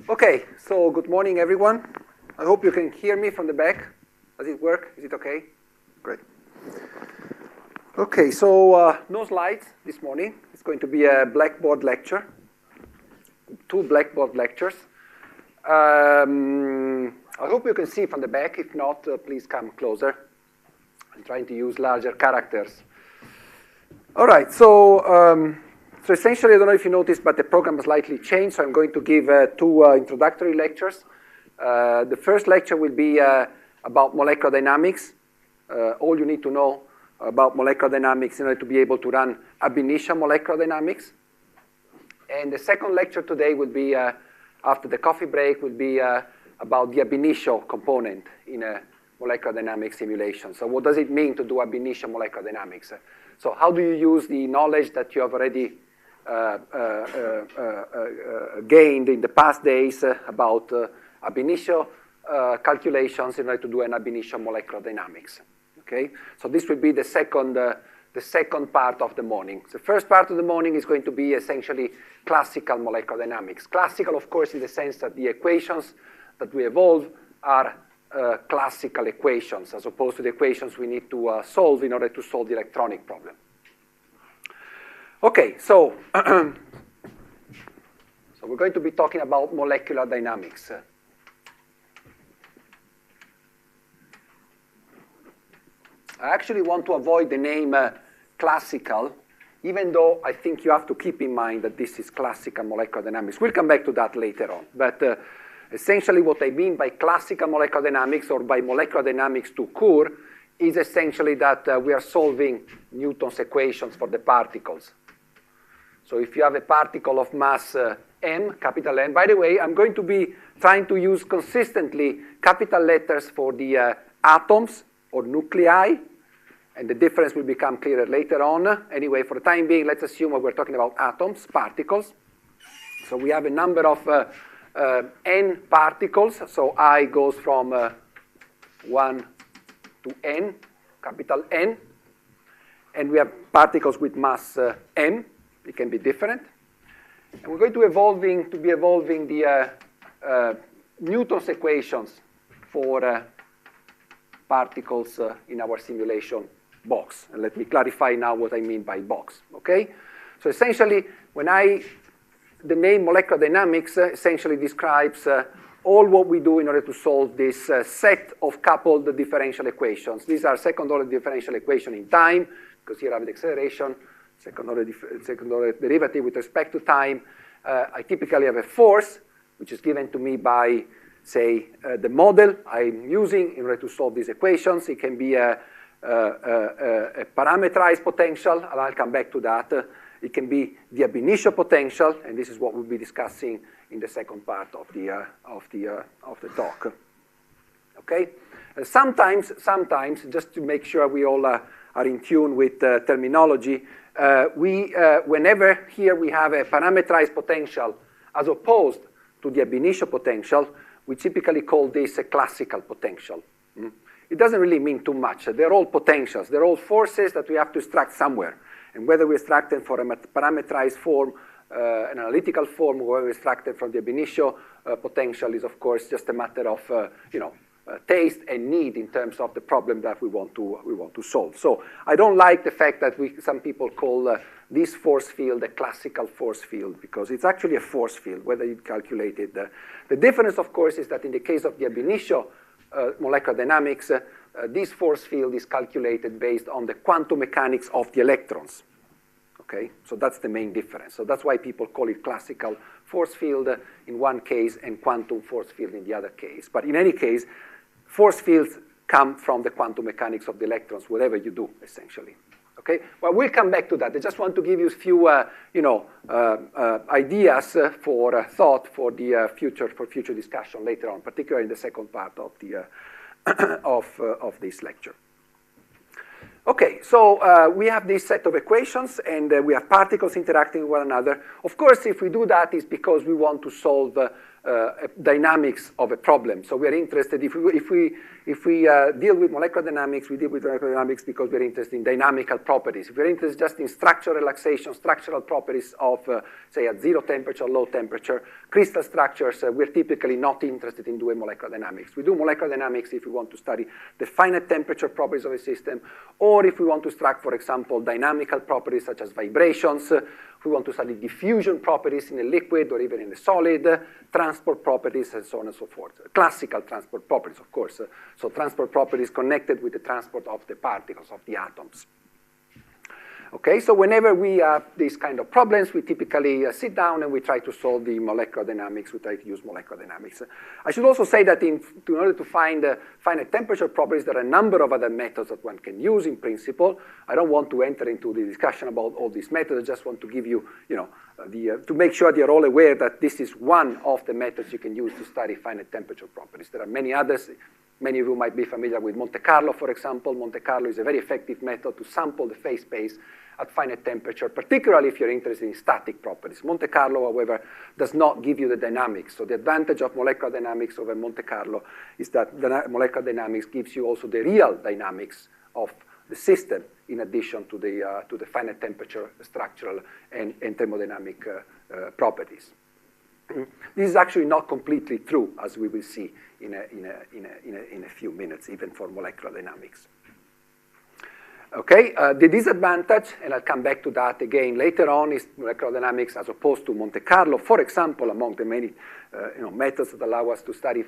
Okay, so good morning, everyone. I hope you can hear me from the back. Does it work? Is it okay? Great. Okay, so no slides this morning. It's going to be a Blackboard lecture, 2 Blackboard lectures. I hope you can see from the back. If not, please come closer. I'm trying to use larger characters. All right, so essentially, I don't know if you noticed, but the program has slightly changed, so I'm going to give 2 introductory lectures. The first lecture will be about molecular dynamics, all you need to know about molecular dynamics in order to be able to run ab-initio molecular dynamics. And the second lecture today will be, after the coffee break, will be about the ab-initio component in a molecular dynamics simulation. So what does it mean to do ab-initio molecular dynamics? So how do you use the knowledge that you have already gained in the past days about ab-initio calculations in order to do an ab-initio molecular dynamics? Okay, so this will be the second part of the morning. The first part of the morning is going to be essentially classical molecular dynamics. Classical, of course, in the sense that the equations that we evolve are classical equations, as opposed to the equations we need to solve in order to solve the electronic problem. Okay, so we're going to be talking about molecular dynamics. I actually want to avoid the name classical, even though I think you have to keep in mind that this is classical molecular dynamics. We'll come back to that later on. But essentially what I mean by classical molecular dynamics or by molecular dynamics to cure is essentially that we are solving Newton's equations for the particles. So if you have a particle of mass m, capital N, by the way, I'm going to be trying to use consistently capital letters for the atoms or nuclei, and the difference will become clearer later on. Anyway, for the time being, let's assume we're talking about atoms, particles. So we have a number of n particles, so I goes from 1 to n, capital N, and we have particles with mass m. It can be different. And we're going to be evolving the Newton's equations for particles in our simulation box. And let me clarify now what I mean by box, okay? So essentially, the name molecular dynamics essentially describes all what we do in order to solve this set of coupled differential equations. These are second-order differential equations in time, because here I have the acceleration, second-order derivative with respect to time. I typically have a force, which is given to me by, say, the model I'm using in order to solve these equations. It can be a parameterized potential, and I'll come back to that. It can be the ab-initio potential, and this is what we'll be discussing in the second part of the talk. Okay? Sometimes, just to make sure we all are in tune with terminology, whenever here we have a parameterized potential as opposed to the ab-initio potential, we typically call this a classical potential. It doesn't really mean too much. They're all potentials. They're all forces that we have to extract somewhere. And whether we extract them from a parameterized form, an analytical form, or whether we extract them from the ab-initio potential is, of course, just a matter of taste and need in terms of the problem that we want to solve. So I don't like the fact that some people call this force field a classical force field, because it's actually a force field, whether you calculate it. The difference, of course, is that in the case of the ab-initio molecular dynamics, this force field is calculated based on the quantum mechanics of the electrons. Okay, so that's the main difference. So that's why people call it classical force field in one case and quantum force field in the other case. But in any case, force fields come from the quantum mechanics of the electrons, whatever you do, essentially. Okay, well, we'll come back to that. I just want to give you a few, ideas for thought for the future discussion later on, particularly in the second part of the of this lecture. Okay, so we have this set of equations, and we have particles interacting with one another. Of course, if we do that, it's because we want to solve dynamics of a problem. So we are interested, if we if we deal with molecular dynamics, we deal with molecular dynamics because we're interested in dynamical properties. If we're interested just in structural relaxation, structural properties of, say, at zero temperature, low temperature, crystal structures, we're typically not interested in doing molecular dynamics. We do molecular dynamics if we want to study the finite temperature properties of a system, or if we want to study, for example, dynamical properties such as vibrations, if we want to study diffusion properties in a liquid or even in a solid, transport properties, and so on and so forth. Classical transport properties, of course. So transport properties connected with the transport of the particles, of the atoms. Okay, so whenever we have these kind of problems, we typically sit down and we try to solve the molecular dynamics. We try to use molecular dynamics. I should also say that in order to find finite temperature properties, there are a number of other methods that one can use in principle. I don't want to enter into the discussion about all these methods. I just want to give you, to make sure that you're all aware that this is one of the methods you can use to study finite temperature properties. There are many others. Many of you might be familiar with Monte Carlo, for example. Monte Carlo is a very effective method to sample the phase space at finite temperature, particularly if you're interested in static properties. Monte Carlo, however, does not give you the dynamics. So the advantage of molecular dynamics over Monte Carlo is that molecular dynamics gives you also the real dynamics of the system in addition to the finite temperature structural and thermodynamic properties. This is actually not completely true, as we will see in a few minutes, even for molecular dynamics. Okay, the disadvantage, and I'll come back to that again later on, is molecular dynamics as opposed to Monte Carlo. For example, among the many methods that allow us to study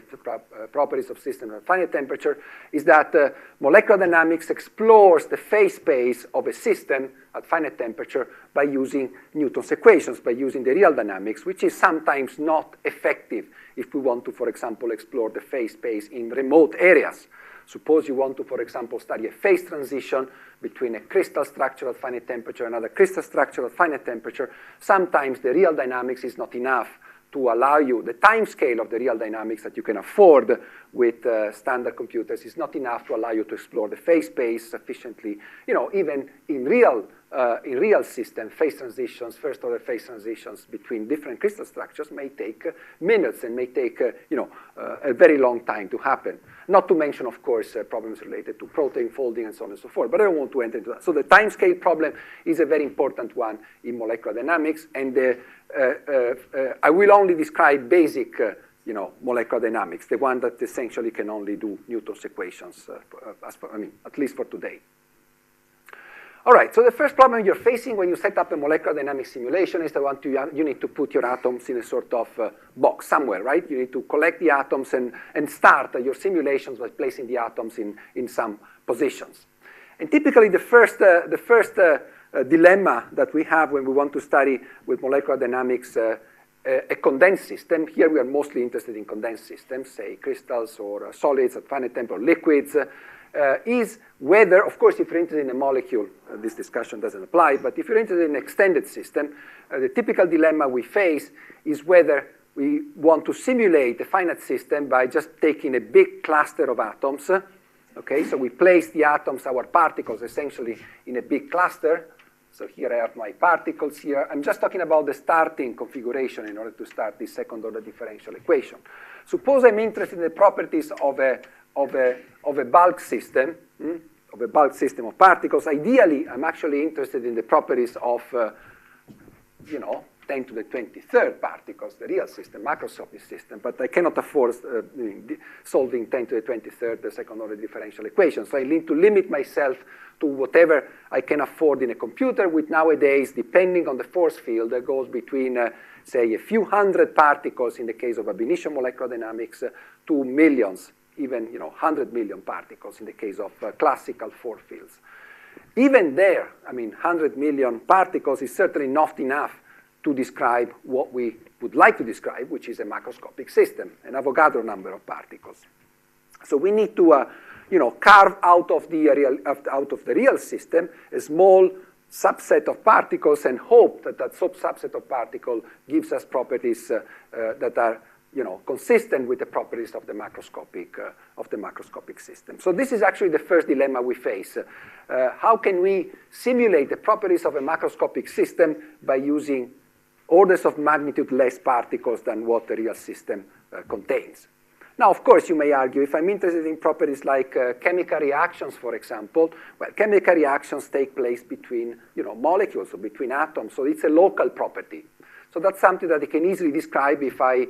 properties of systems at finite temperature, is that molecular dynamics explores the phase space of a system at finite temperature by using Newton's equations, by using the real dynamics, which is sometimes not effective if we want to, for example, explore the phase space in remote areas. Suppose you want to, for example, study a phase transition between a crystal structure at finite temperature and another crystal structure at finite temperature. Sometimes the real dynamics is not enough to allow you, the time scale of the real dynamics that you can afford with standard computers is not enough to allow you to explore the phase space sufficiently. Even in real system, phase transitions, first-order phase transitions between different crystal structures may take minutes and may take a very long time to happen. Not to mention, of course, problems related to protein folding and so on and so forth, but I don't want to enter into that. So the time scale problem is a very important one in molecular dynamics, and I will only describe basic molecular dynamics, the one that essentially can only do Newton's equations, at least for today. All right, so the first problem you're facing when you set up a molecular dynamics simulation is the one you need to put your atoms in a sort of box somewhere, right? You need to collect the atoms and start your simulations by placing the atoms in some positions. And typically the first dilemma that we have when we want to study with molecular dynamics a condensed system, here we are mostly interested in condensed systems, say crystals or solids at finite temperature, liquids, is whether, of course, if you're interested in a molecule, this discussion doesn't apply, but if you're interested in an extended system, the typical dilemma we face is whether we want to simulate a finite system by just taking a big cluster of atoms. Okay, so we place the atoms, our particles, essentially in a big cluster. So here I have my particles here. I'm just talking about the starting configuration in order to start this second-order differential equation. Suppose I'm interested in the properties of a bulk system, of particles. Ideally, I'm actually interested in the properties of, 10 to the 23rd particles, the real system, macroscopic system, but I cannot afford solving 10 to the 23rd, the second-order differential equation. So I need to limit myself to whatever I can afford in a computer, which nowadays, depending on the force field, goes between, say, a few hundred particles in the case of ab-initio molecular dynamics to millions, even 100 million particles in the case of classical force fields. Even there, 100 million particles is certainly not enough to describe what we would like to describe, which is a macroscopic system, an Avogadro number of particles. So we need to carve out of the real system a small subset of particles and hope that that subset of particle gives us properties that are consistent with the properties of the macroscopic system. So this is actually the first dilemma we face. How can we simulate the properties of a macroscopic system by using orders of magnitude less particles than what the real system contains? Now, of course, you may argue, if I'm interested in properties like chemical reactions, for example, well, chemical reactions take place between molecules or between atoms, so it's a local property. So that's something that I can easily describe if I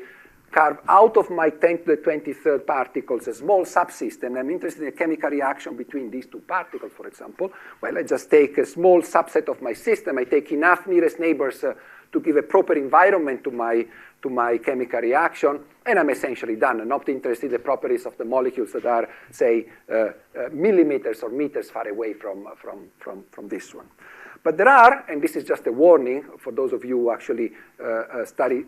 carve out of my 10 to the 23rd particles a small subsystem. I'm interested in a chemical reaction between these two particles, for example. Well, I just take a small subset of my system. I take enough nearest neighbors to give a proper environment to my chemical reaction, and I'm essentially done. I'm not interested in the properties of the molecules that are, say, millimeters or meters far away from this one. But there are, and this is just a warning for those of you who actually study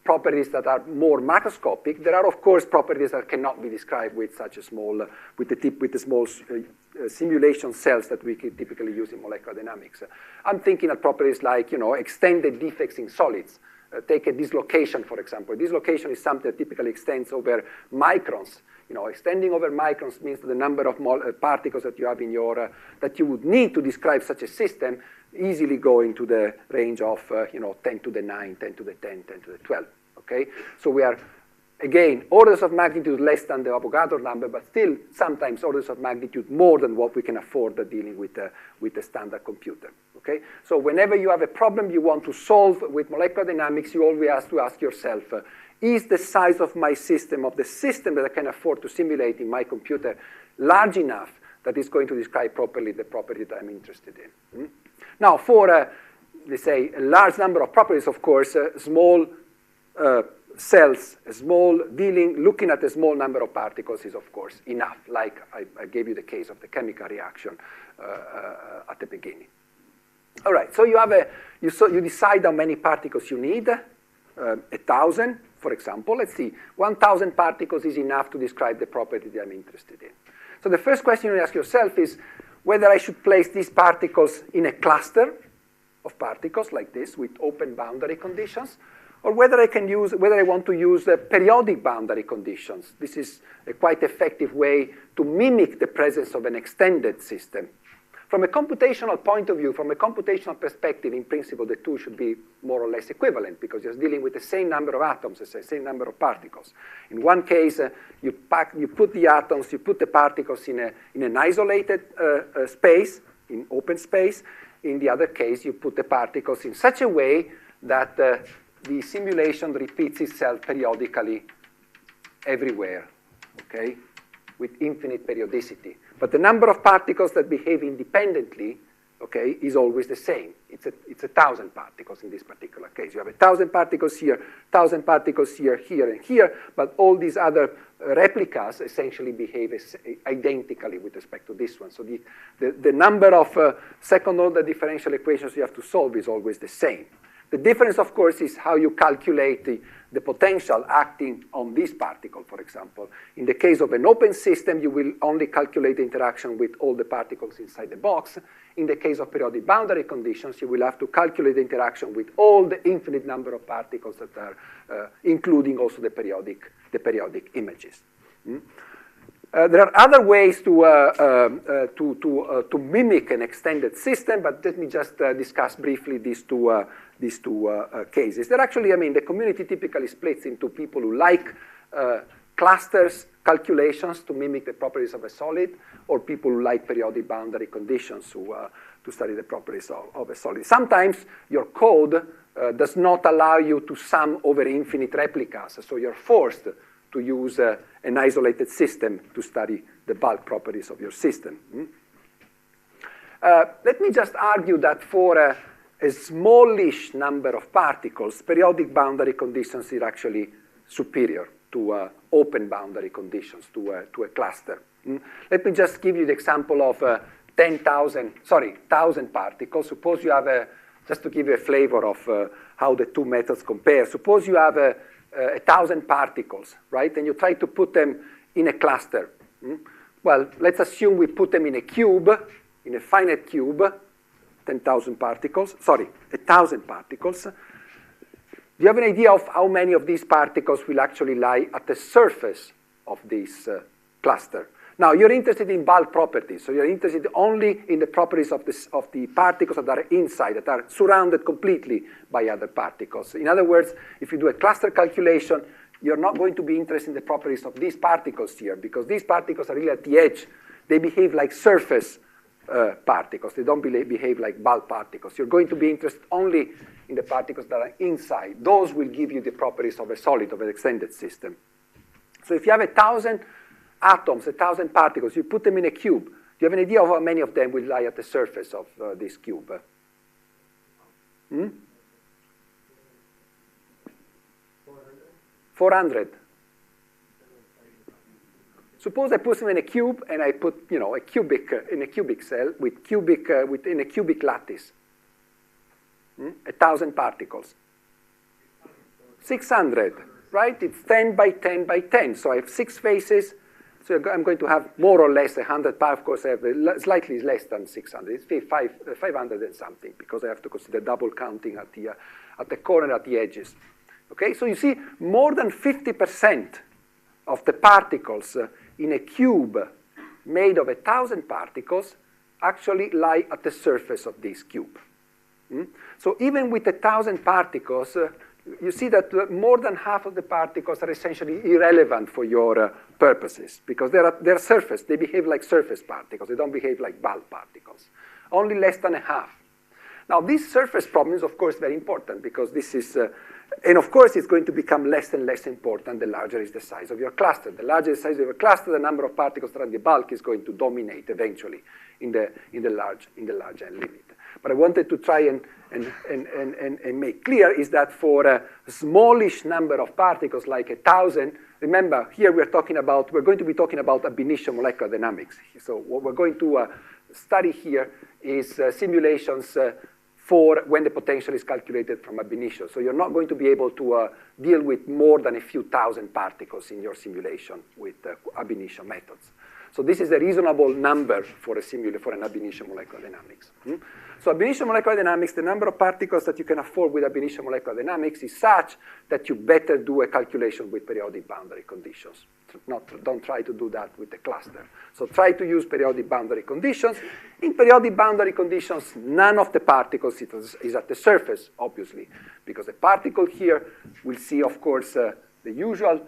properties that are more macroscopic. There are, of course, properties that cannot be described with such a small, with the small simulation cells that we typically use in molecular dynamics. I'm thinking of properties like, extended defects in solids. Take a dislocation, for example. Dislocation is something that typically extends over microns. Extending over microns means that the number of particles that you have in your, that you would need to describe such a system easily go into the range of, 10 to the 9, 10 to the 10, 10 to the 12, okay? So we are, again, orders of magnitude less than the Avogadro number, but still sometimes orders of magnitude more than what we can afford dealing with a standard computer, okay? So whenever you have a problem you want to solve with molecular dynamics, you always have to ask yourself, is the size of my system, of the system that I can afford to simulate in my computer, large enough that it's going to describe properly the property that I'm interested in? Now, for, let's say, a large number of properties, of course, small cells, looking at a small number of particles is, of course, enough, like I gave you the case of the chemical reaction at the beginning. All right, so you decide how many particles you need, 1,000, for example. Let's see, 1,000 particles is enough to describe the property that I'm interested in. So the first question you ask yourself is whether I should place these particles in a cluster of particles like this with open boundary conditions, or whether I want to use periodic boundary conditions. This is a quite effective way to mimic the presence of an extended system. From a computational point of view, from a computational perspective, in principle, the two should be more or less equivalent because you're dealing with the same number of atoms, the same number of particles. In one case, you put the atoms, you put the particles in an isolated space, in open space. In the other case, you put the particles in such a way that the simulation repeats itself periodically everywhere, okay, with infinite periodicity. But the number of particles that behave independently, okay, is always the same. It's 1,000 particles in this particular case. You have 1,000 particles here, 1,000 particles here, here, and here, but all these other replicas essentially behave identically with respect to this one. So the number of second-order differential equations you have to solve is always the same. The difference, of course, is how you calculate the potential acting on this particle, for example. In the case of an open system, you will only calculate the interaction with all the particles inside the box. In the case of periodic boundary conditions, you will have to calculate the interaction with all the infinite number of particles that are, including also the periodic images. There are other ways to mimic an extended system, but let me just discuss briefly these two cases. They're actually, the community typically splits into people who like clusters calculations to mimic the properties of a solid, or people who like periodic boundary conditions to study the properties of a solid. Sometimes your code does not allow you to sum over infinite replicas, so you're forced to use an isolated system to study the bulk properties of your system. Let me just argue that for a smallish number of particles, periodic boundary conditions are actually superior to open boundary conditions, to a cluster. Let me just give you the example of 1,000 particles. Suppose you have just to give you a flavor of how the two methods compare. Suppose you have 1,000 particles, right? And you try to put them in a cluster. Well, let's assume we put them in a cube, in a finite cube, 1,000 particles. Do you have an idea of how many of these particles will actually lie at the surface of this cluster? Now, you're interested in bulk properties, so you're interested only in the properties of the particles that are inside, that are surrounded completely by other particles. In other words, if you do a cluster calculation, you're not going to be interested in the properties of these particles here, because these particles are really at the edge. They behave like surface particles. They don't behave like bulk particles. You're going to be interested only in the particles that are inside. Those will give you the properties of a solid, of an extended system. So if you have 1,000 atoms, 1,000 particles, you put them in a cube. Do you have an idea of how many of them will lie at the surface of this cube? 400. Suppose I put them in a cube and I put, a cubic in a cubic cell with within a cubic lattice. 1,000 particles. 600, right? It's 10 by 10 by 10. So I have 6 faces. So I'm going to have more or less 100 particles. I have slightly less than 600. It's 500 and something, because I have to consider double counting at the corner, at the edges. Okay, so you see more than 50% of the particles in a cube made of 1,000 particles actually lie at the surface of this cube. So even with 1,000 particles, you see that more than half of the particles are essentially irrelevant for your purposes, because they're surface. They behave like surface particles. They don't behave like bulk particles. Only less than a half. Now, this surface problem is, of course, very important, because this is, and of course, it's going to become less and less important the larger is the size of your cluster. The larger the size of your cluster, the number of particles that are in the bulk is going to dominate eventually in the large N limit. But I wanted to try and make clear is that for a smallish number of particles, like 1,000, remember, here we're going to be talking about ab-initio molecular dynamics. So what we're going to study here is simulations for when the potential is calculated from ab-initio. So you're not going to be able to deal with more than a few thousand particles in your simulation with ab-initio methods. So this is a reasonable number for an ab-initio molecular dynamics. So ab-initio molecular dynamics, the number of particles that you can afford with ab-initio molecular dynamics is such that you better do a calculation with periodic boundary conditions. Don't try to do that with the cluster. So try to use periodic boundary conditions. In periodic boundary conditions, none of the particles is at the surface, obviously, because the particle here will see, of course, the usual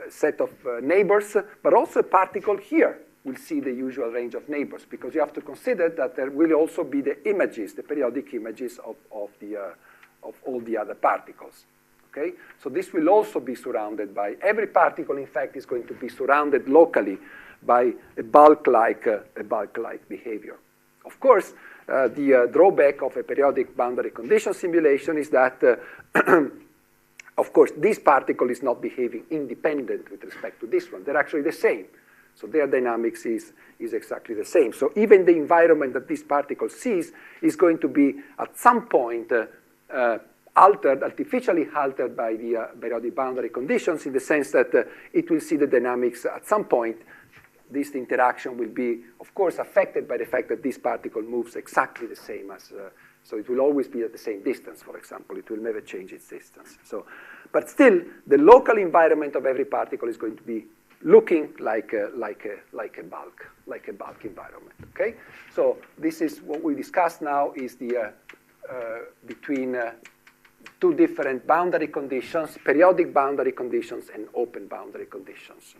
set of neighbors, but also a particle here will see the usual range of neighbors, because you have to consider that there will also be the images, the periodic images of all the other particles. Okay? So this will also be surrounded by, every particle, in fact, is going to be surrounded locally by a bulk-like behavior. Of course, the drawback of a periodic boundary condition simulation is that of course, this particle is not behaving independent with respect to this one. They're actually the same. So their dynamics is exactly the same. So even the environment that this particle sees is going to be, at some point, artificially altered by the periodic boundary conditions, in the sense that it will see the dynamics at some point. This interaction will be, of course, affected by the fact that this particle moves exactly the same as so it will always be at the same distance, for example. It will never change its distance. So, but still, the local environment of every particle is going to be looking like a bulk environment. Okay. So this is what we discussed now is the between two different boundary conditions: periodic boundary conditions and open boundary conditions.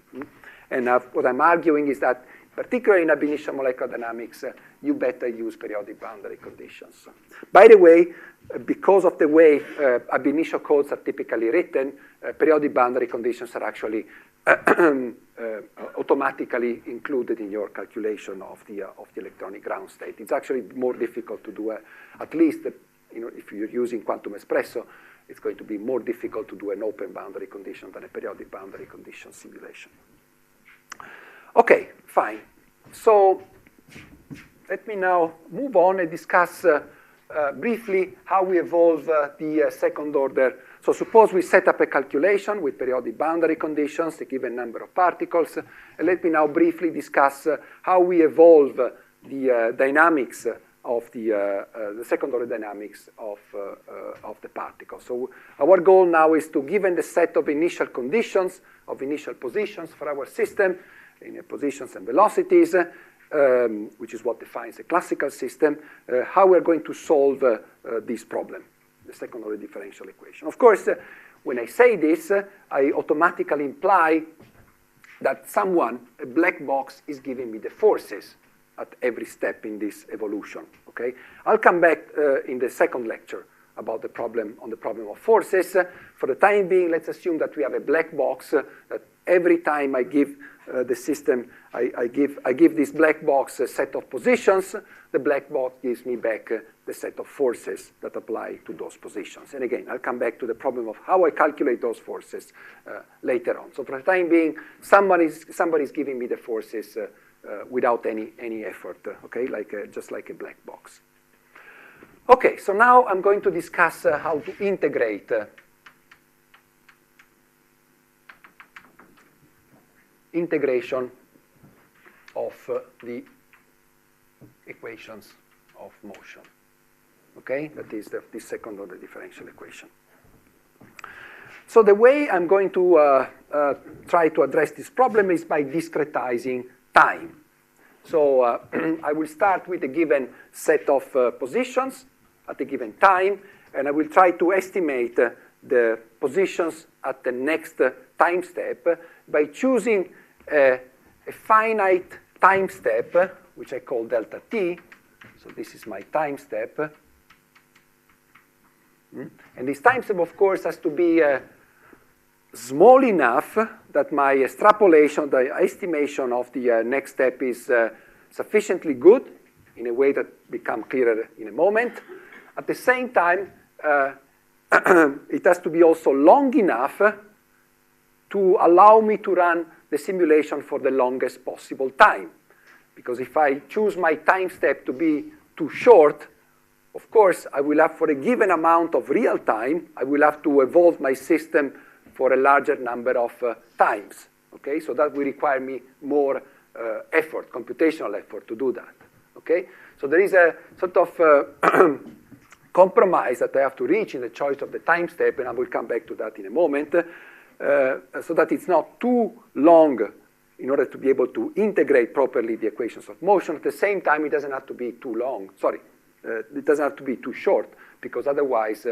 And what I'm arguing is that, particularly in ab-initio molecular dynamics, you better use periodic boundary conditions. By the way, because of the way ab-initio codes are typically written, periodic boundary conditions are actually automatically included in your calculation of the electronic ground state. It's actually more difficult to do, at least if you're using quantum espresso, it's going to be more difficult to do an open boundary condition than a periodic boundary condition simulation. Okay, fine. So let me now move on and discuss briefly how we evolve the second order. So suppose we set up a calculation with periodic boundary conditions, a given number of particles. And let me now briefly discuss how we evolve the dynamics of the second order dynamics of the particle. So our goal now is to, given the set of initial conditions, of initial positions for our system, in positions and velocities, which is what defines a classical system, how we're going to solve this problem, the second order differential equation. Of course, when I say this, I automatically imply that a black box, is giving me the forces at every step in this evolution, okay? I'll come back in the second lecture about the problem of forces. For the time being, let's assume that we have a black box, that every time I give the system, I give this black box a set of positions, the black box gives me back the set of forces that apply to those positions. And again, I'll come back to the problem of how I calculate those forces later on. So for the time being, somebody's giving me the forces without any effort, okay, just like a black box. Okay, so now I'm going to discuss how to integrate integration of the equations of motion. Okay, that is the second order differential equation. So the way I'm going to try to address this problem is by discretizing time. So I will start with a given set of positions at a given time, and I will try to estimate the positions at the next time step by choosing a finite time step, which I call delta t. So this is my time step. And this time step, of course, has to be small enough that my extrapolation, the estimation of the next step is sufficiently good in a way that becomes clearer in a moment. At the same time, it has to be also long enough to allow me to run the simulation for the longest possible time. Because if I choose my time step to be too short, of course, I will have, for a given amount of real time, I will have to evolve my system for a larger number of times. Okay, so that will require me more effort, computational effort to do that. Okay, so there is a sort of compromise that I have to reach in the choice of the time step, and I will come back to that in a moment, so that it's not too long in order to be able to integrate properly the equations of motion. At the same time, it doesn't have to be too long. It doesn't have to be too short, because otherwise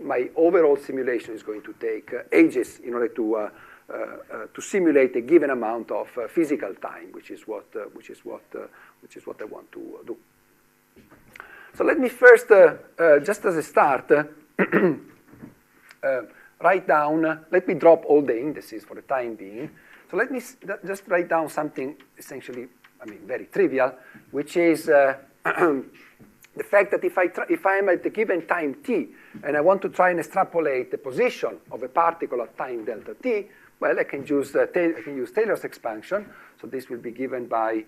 my overall simulation is going to take ages in order to simulate a given amount of physical time, which is what I want to do. So let me first, just as a start, write down. Let me drop all the indices for the time being. So let me just write down something essentially, very trivial, which is the fact that if I am at a given time t, and I want to try and extrapolate the position of a particle at time delta t, well, I can use Taylor's expansion. So this will be given by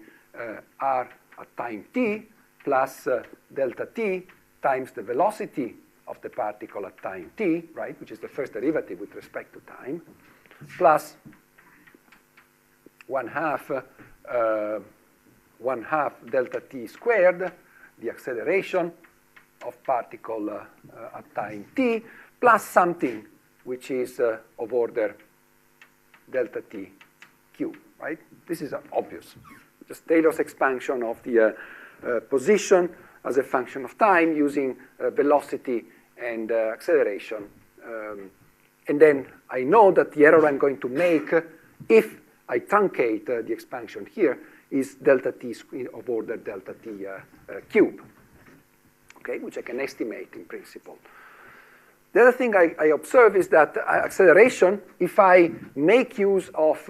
r at time t plus delta t times the velocity of the particle at time t, right, which is the first derivative with respect to time, plus 1/2 delta t squared, the acceleration of particle at time t, plus something which is of order delta t cube, right? This is obvious. Just Taylor's expansion of the position as a function of time using velocity and acceleration. And then I know that the error I'm going to make if I truncate the expansion here is delta t of order delta t cube, okay, which I can estimate in principle. The other thing I observe is that acceleration, if I make use of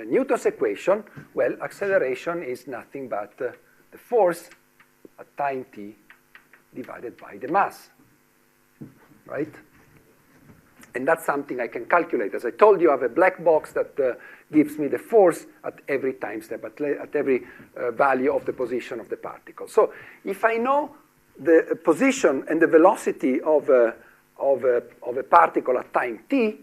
Newton's equation, well, acceleration is nothing but the force at time t divided by the mass, right? And that's something I can calculate. As I told you, I have a black box that gives me the force at every time step, at every value of the position of the particle. So if I know the position and the velocity of a particle at time t,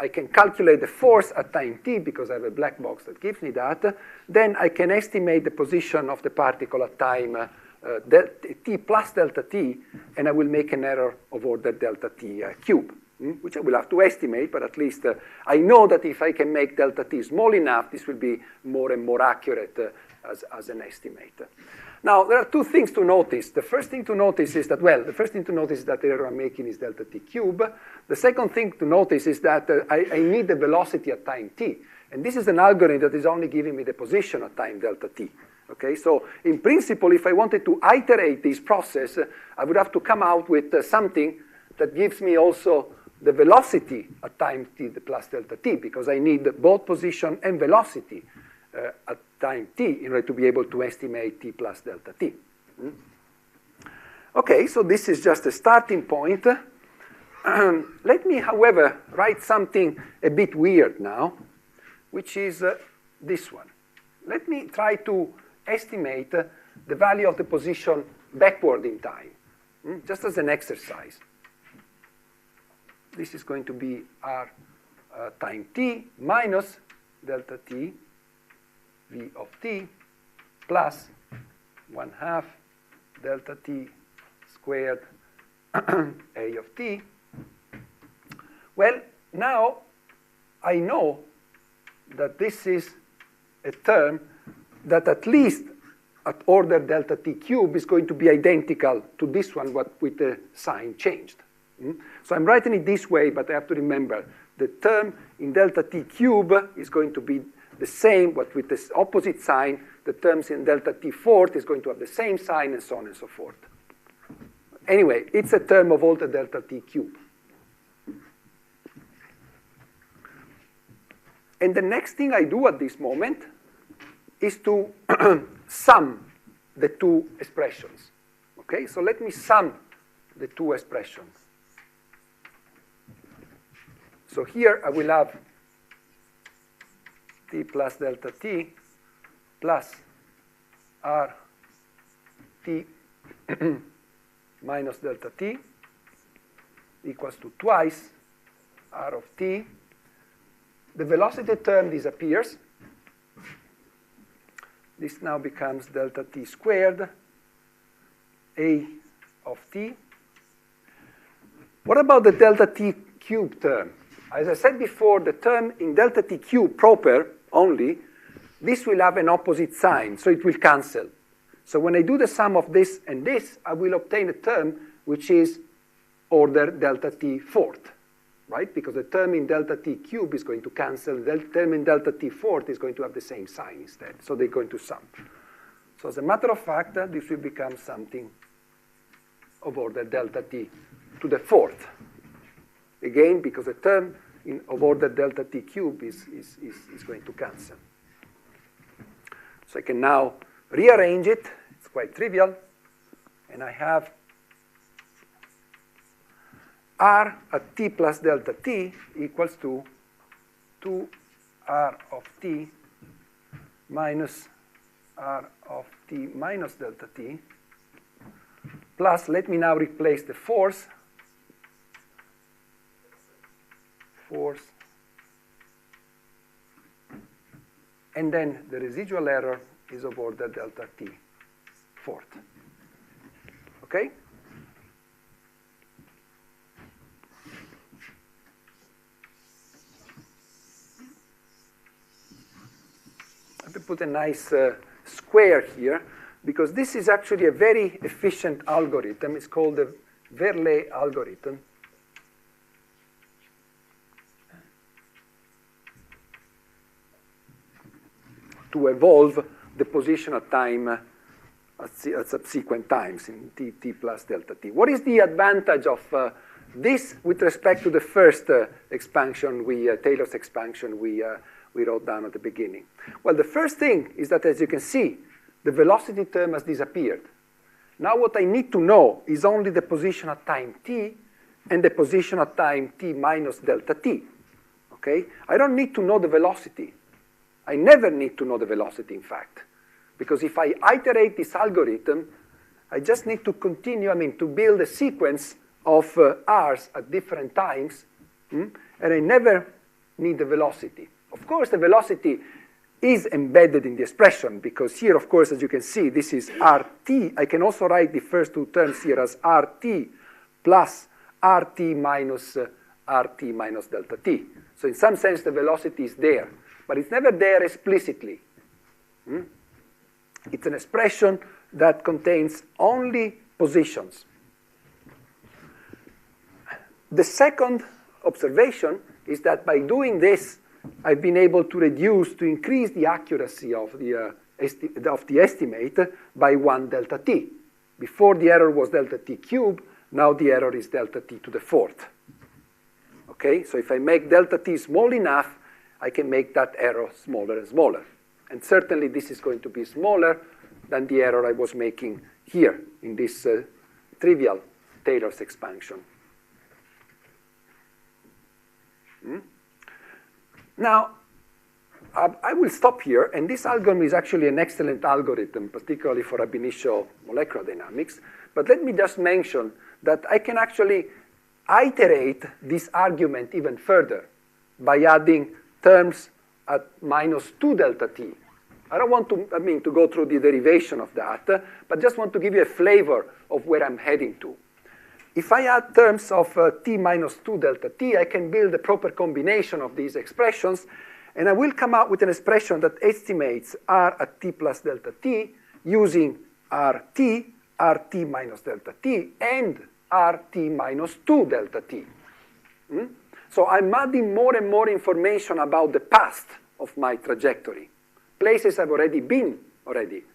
I can calculate the force at time t because I have a black box that gives me that. Then I can estimate the position of the particle at time t plus delta t, and I will make an error of order delta t cube. which I will have to estimate, but at least I know that if I can make delta t small enough, this will be more and more accurate as an estimate. Now, there are two things to notice. The first thing to notice is that, the error I'm making is delta t cube. The second thing to notice is that I need the velocity at time t. And this is an algorithm that is only giving me the position at time delta t. Okay, so in principle, if I wanted to iterate this process, I would have to come out with something that gives me also the velocity at time t plus delta t, because I need both position and velocity at time t in order to be able to estimate t plus delta t. Okay, so this is just a starting point. Let me, however, write something a bit weird now, which is this one. Let me try to estimate the value of the position backward in time, just as an exercise. This is going to be r time t minus delta t v of t plus 1/2 delta t squared a of t. Well, now I know that this is a term that at least at order delta t cube is going to be identical to this one, but with the sign changed. So I'm writing it this way, but I have to remember the term in delta t cube is going to be the same, but with this opposite sign. The terms in delta t fourth is going to have the same sign, and so on and so forth. Anyway, it's a term of order delta t cube. And the next thing I do at this moment is to sum the two expressions. Okay, so let me sum the two expressions. So here I will have t plus delta t plus r t minus delta t equals to twice r of t. The velocity term disappears. This now becomes delta t squared a of t. What about the delta t cube term? As I said before, the term in delta t cube proper only, this will have an opposite sign, so it will cancel. So when I do the sum of this and this, I will obtain a term which is order delta t fourth, right? Because the term in delta t cube is going to cancel. The term in delta t fourth is going to have the same sign instead. So they're going to sum. So as a matter of fact, this will become something of order delta t to the fourth. Again, because the term of order delta t cube is going to cancel. So I can now rearrange it. It's quite trivial. And I have r at t plus delta t equals to 2r of t minus r of t minus delta t plus, let me now replace the force, and then the residual error is of order delta t fourth. Okay? I have to put a nice square here, because this is actually a very efficient algorithm. It's called the Verlet algorithm. To evolve the position at time at subsequent times in t plus delta t. What is the advantage of this with respect to the first expansion, Taylor's expansion we wrote down at the beginning? Well, the first thing is that, as you can see, the velocity term has disappeared. Now what I need to know is only the position at time t and the position at time t minus delta t. Okay? I don't need to know the velocity. I never need to know the velocity, in fact. Because if I iterate this algorithm, I just need to continue, to build a sequence of r's at different times, and I never need the velocity. Of course, the velocity is embedded in the expression, because here, of course, as you can see, this is rt. I can also write the first two terms here as rt plus rt minus RT minus delta t. So in some sense, the velocity is there, but it's never there explicitly. It's an expression that contains only positions. The second observation is that by doing this, I've been able to increase the accuracy of the estimate by 1 delta t. Before the error was delta t cubed, now the error is delta t to the 4th. Okay, so if I make delta t small enough, I can make that error smaller and smaller. And certainly this is going to be smaller than the error I was making here in this trivial Taylor's expansion. Now, I will stop here, and this algorithm is actually an excellent algorithm, particularly for ab initio molecular dynamics. But let me just mention that I can actually iterate this argument even further by adding terms at minus 2 delta t. I don't want to go through the derivation of that, but just want to give you a flavor of where I'm heading to. If I add terms of t minus 2 delta t, I can build a proper combination of these expressions, and I will come out with an expression that estimates r at t plus delta t using rt minus delta t, and rt minus 2 delta t. So I'm adding more and more information about the past of my trajectory. Places I've already been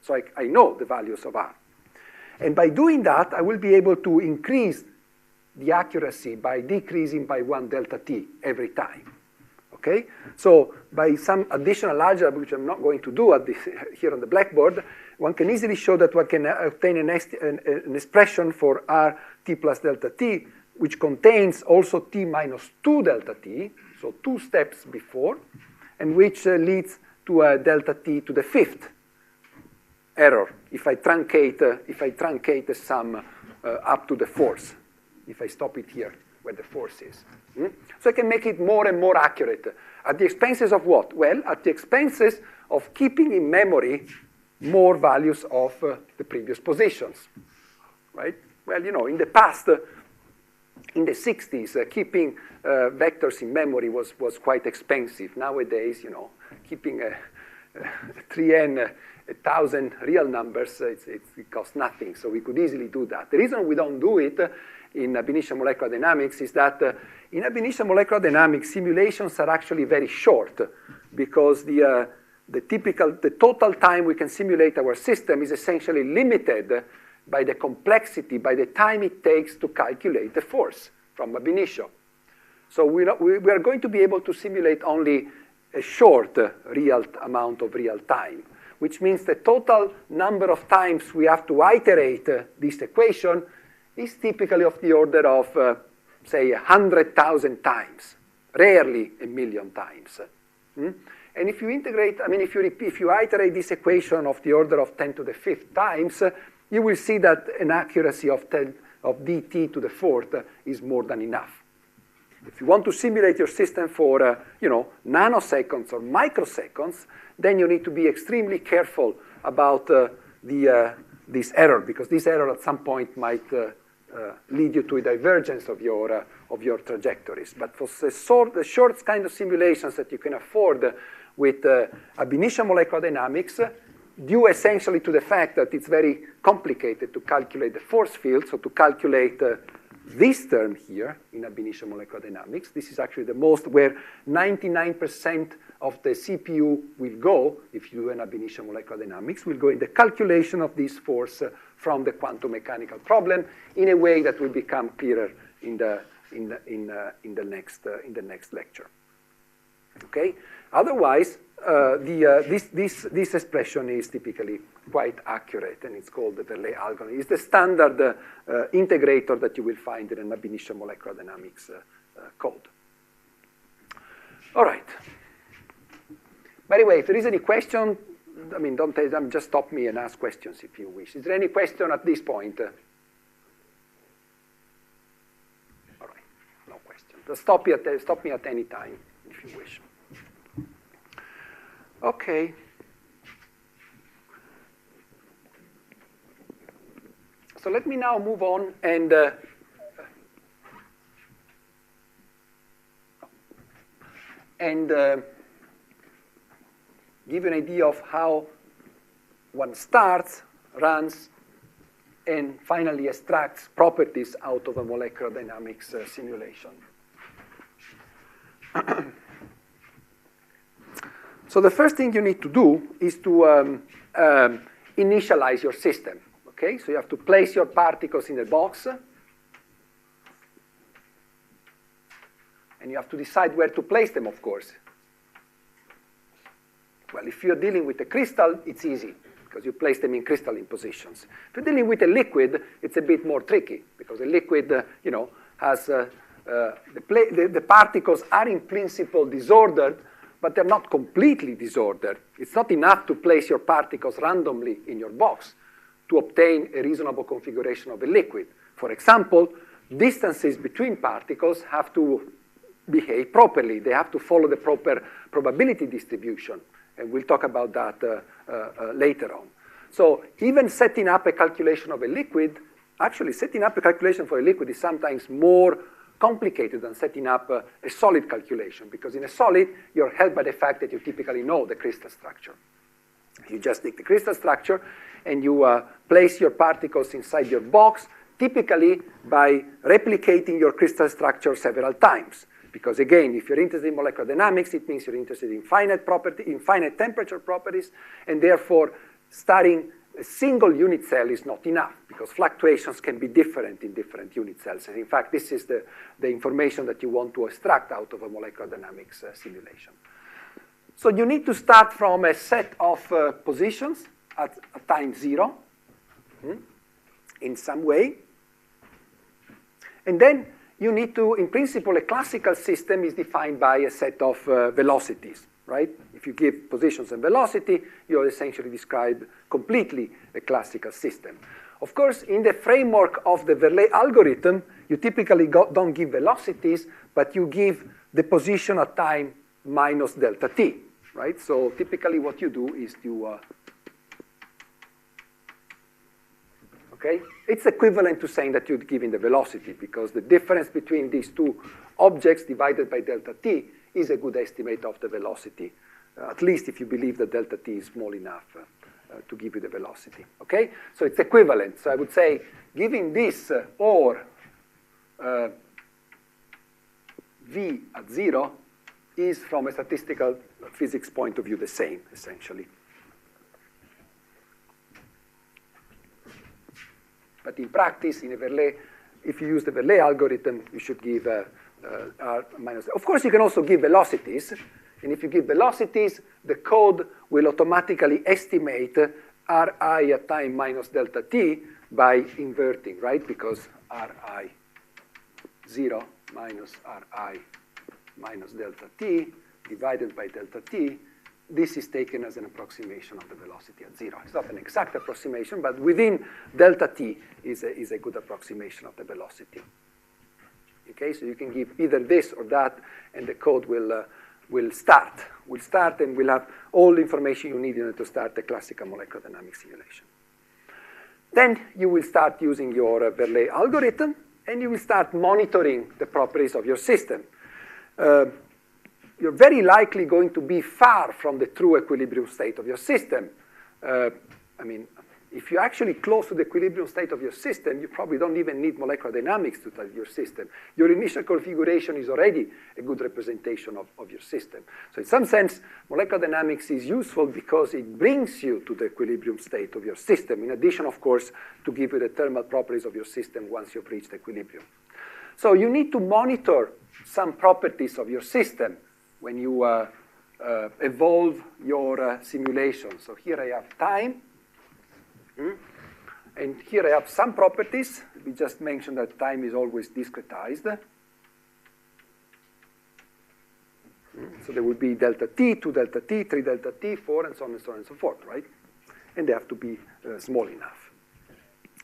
so I know the values of r. And by doing that, I will be able to increase the accuracy by decreasing by 1 delta t every time. Okay? So by some additional algebra, which I'm not going to do here on the blackboard, one can easily show that one can obtain an expression for r t plus delta t, which contains also t minus 2 delta t, so 2 steps before, and which leads to a delta t to the 5th error if I truncate the sum up to the 4th, if I stop it here where the force is. So I can make it more and more accurate. At the expenses of what? Well, at the expenses of keeping in memory more values of the previous positions, right? Well, in the past, in the 60s, keeping vectors in memory was quite expensive. Nowadays, keeping 3n 1,000 real numbers, it costs nothing, so we could easily do that. The reason we don't do it in ab initio molecular dynamics is that in ab initio molecular dynamics, simulations are actually very short because the total time we can simulate our system is essentially limited by the complexity, by the time it takes to calculate the force from ab initio. So we are going to be able to simulate only a short amount of real time, which means the total number of times we have to iterate this equation is typically of the order of, say, 100,000 times, rarely 1,000,000 times. And if you integrate, if you iterate this equation of the order of 10 to the 5th times, you will see that an accuracy of dt to the 4th is more than enough. If you want to simulate your system for, nanoseconds or microseconds, then you need to be extremely careful about this error, because this error at some point might lead you to a divergence of your trajectories. But for the short kind of simulations that you can afford with ab initio molecular dynamics, due essentially to the fact that it's very complicated to calculate the force field, so to calculate this term here in ab initio molecular dynamics, this is actually the most where 99% of the CPU will go, if you do an ab initio molecular dynamics, will go in the calculation of this force from the quantum mechanical problem in a way that will become clearer in the next lecture. Okay? Otherwise, this expression is typically quite accurate, and it's called the Verlet algorithm. It's the standard integrator that you will find in an ab initio molecular dynamics code. All right. By the way, if there is any question, don't just stop me and ask questions if you wish. Is there any question at this point? All right, no question. Just stop me at any time if you wish. Okay. So let me now move on and and give you an idea of how one starts, runs, and finally extracts properties out of a molecular dynamics simulation. So the first thing you need to do is to initialize your system. Okay, so you have to place your particles in a box, and you have to decide where to place them, of course. Well, if you're dealing with a crystal, it's easy, because you place them in crystalline positions. If you're dealing with a liquid, it's a bit more tricky, because a liquid, has the particles are in principle disordered, but they're not completely disordered. It's not enough to place your particles randomly in your box to obtain a reasonable configuration of a liquid. For example, distances between particles have to behave properly. They have to follow the proper probability distribution. And we'll talk about that later on. So even setting up a calculation of a liquid, actually setting up a calculation for a liquid is sometimes more complicated than setting up a solid calculation, because in a solid, you're helped by the fact that you typically know the crystal structure. You just take the crystal structure and you place your particles inside your box, typically by replicating your crystal structure several times. Because again, if you're interested in molecular dynamics, it means you're interested in finite temperature properties, and therefore starting a single unit cell is not enough, because fluctuations can be different in different unit cells. And in fact, this is the information that you want to extract out of a molecular dynamics simulation. So you need to start from a set of positions at time 0 in some way. And then you need to, in principle, a classical system is defined by a set of velocities, right? If you give positions and velocity, you essentially describe completely a classical system. Of course, in the framework of the Verlet algorithm, you typically don't give velocities, but you give the position at time minus delta t, right? So typically what you do is you okay? It's equivalent to saying that you're giving the velocity, because the difference between these two objects divided by delta t is a good estimate of the velocity, at least if you believe that delta t is small enough to give you the velocity, okay? So it's equivalent. So I would say giving this or v at 0 is, from a statistical physics point of view, the same, essentially. But in practice, in a Verlet, if you use the Verlet algorithm, you should give R minus. Of course, you can also give velocities. And if you give velocities, the code will automatically estimate Ri at time minus delta t by inverting, right? Because Ri 0 minus Ri minus delta t divided by delta t, this is taken as an approximation of the velocity at 0. It's not an exact approximation, but within delta t is a good approximation of the velocity. Okay, so you can give either this or that, and the code will start. Will start, and will have all the information you need in order to start the classical molecular dynamics simulation. Then you will start using your Verlet algorithm, and you will start monitoring the properties of your system. You're very likely going to be far from the true equilibrium state of your system. I mean, if you're actually close to the equilibrium state of your system, you probably don't even need molecular dynamics to tell your system. Your initial configuration is already a good representation of your system. So in some sense, molecular dynamics is useful because it brings you to the equilibrium state of your system, in addition, of course, to give you the thermal properties of your system once you've reached equilibrium. So you need to monitor some properties of your system when you evolve your simulation. So here I have time, and here I have some properties. We just mentioned that time is always discretized. So there will be delta t, 2 delta t, 3 delta t, 4, and so on and so on and so forth, right? And they have to be small enough.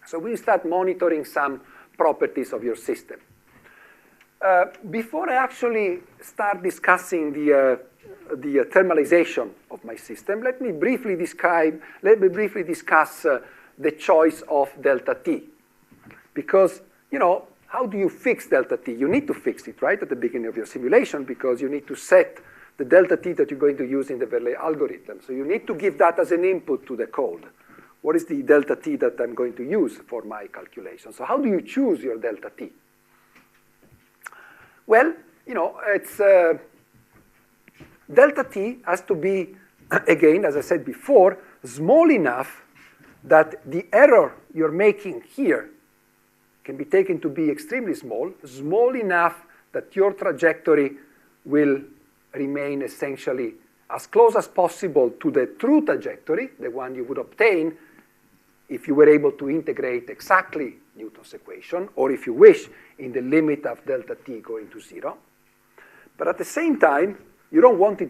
So we start monitoring some properties of your system. Before I actually start discussing the thermalization of my system, let me briefly discuss the choice of delta t. Because, how do you fix delta t? You need to fix it, right, at the beginning of your simulation, because you need to set the delta t that you're going to use in the Verlet algorithm. So you need to give that as an input to the code. What is the delta t that I'm going to use for my calculation? So how do you choose your delta t? Well, it's delta t has to be, again, as I said before, small enough that the error you're making here can be taken to be extremely small enough that your trajectory will remain essentially as close as possible to the true trajectory, the one you would obtain if you were able to integrate exactly Newton's equation, or if you wish, in the limit of delta t going to 0. But at the same time, you don't want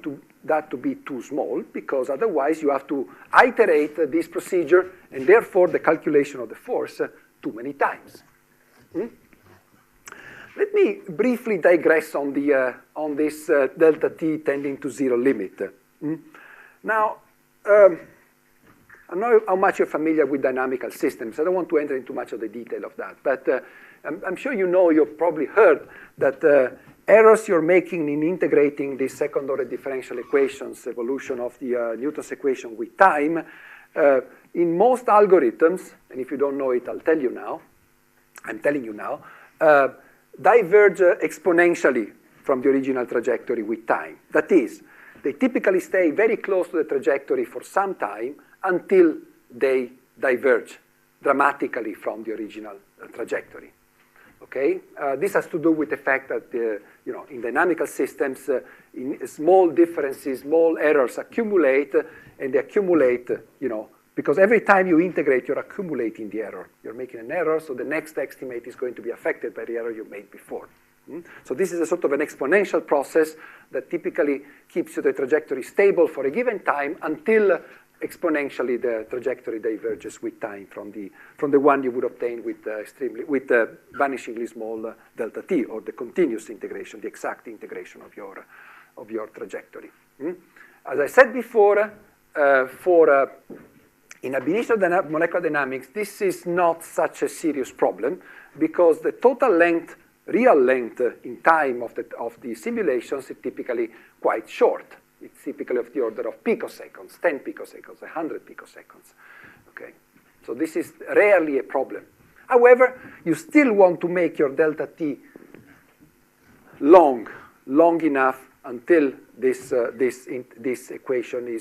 that to be too small, because otherwise you have to iterate this procedure, and therefore the calculation of the force too many times. Let me briefly digress on this delta t tending to 0 limit. Now, I don't know how much you're familiar with dynamical systems. I don't want to enter into much of the detail of that, but I'm sure you've probably heard that errors you're making in integrating the second-order differential equations, evolution of the Newton's equation with time, in most algorithms, and if you don't know it, I'm telling you now, diverge exponentially from the original trajectory with time. That is, they typically stay very close to the trajectory for some time until they diverge dramatically from the original trajectory. Okay? This has to do with the fact that in dynamical systems, in small differences, small errors accumulate, and they accumulate, because every time you integrate, you're accumulating the error. You're making an error, so the next estimate is going to be affected by the error you made before. So this is a sort of an exponential process that typically keeps the trajectory stable for a given time until exponentially the trajectory diverges with time from the one you would obtain with the vanishingly small delta t, or the continuous integration, the exact integration of your trajectory. As I said before, in ab-initio molecular dynamics, this is not such a serious problem, because the total length, real length in time of the simulations is typically quite short. It's typically of the order of picoseconds, 10 picoseconds, 100 picoseconds. Okay? So this is rarely a problem. However, you still want to make your delta t long enough until this equation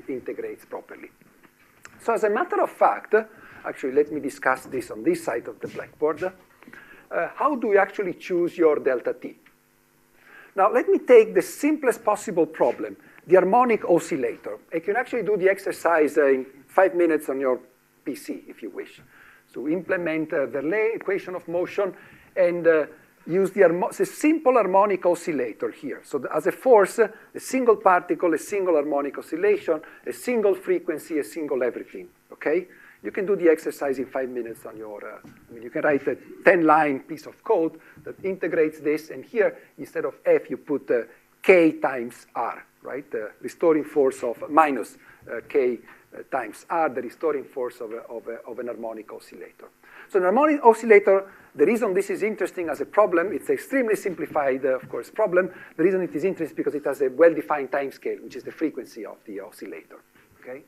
integrates properly. So as a matter of fact, actually let me discuss this on this side of the blackboard. How do you actually choose your delta t? Now let me take the simplest possible problem, the harmonic oscillator. I can actually do the exercise in 5 minutes on your PC if you wish. So implement Verlet equation of motion and use the simple harmonic oscillator here. So as a force, a single particle, a single harmonic oscillation, a single frequency, a single everything, okay? You can do the exercise in 5 minutes on your, you can write a 10-line piece of code that integrates this, and here, instead of F, you put K times R, right? The restoring force of minus K times R, the restoring force of an harmonic oscillator. So an harmonic oscillator, the reason this is interesting as a problem, it's an extremely simplified, of course, problem. The reason it is interesting is because it has a well-defined time scale, which is the frequency of the oscillator, okay?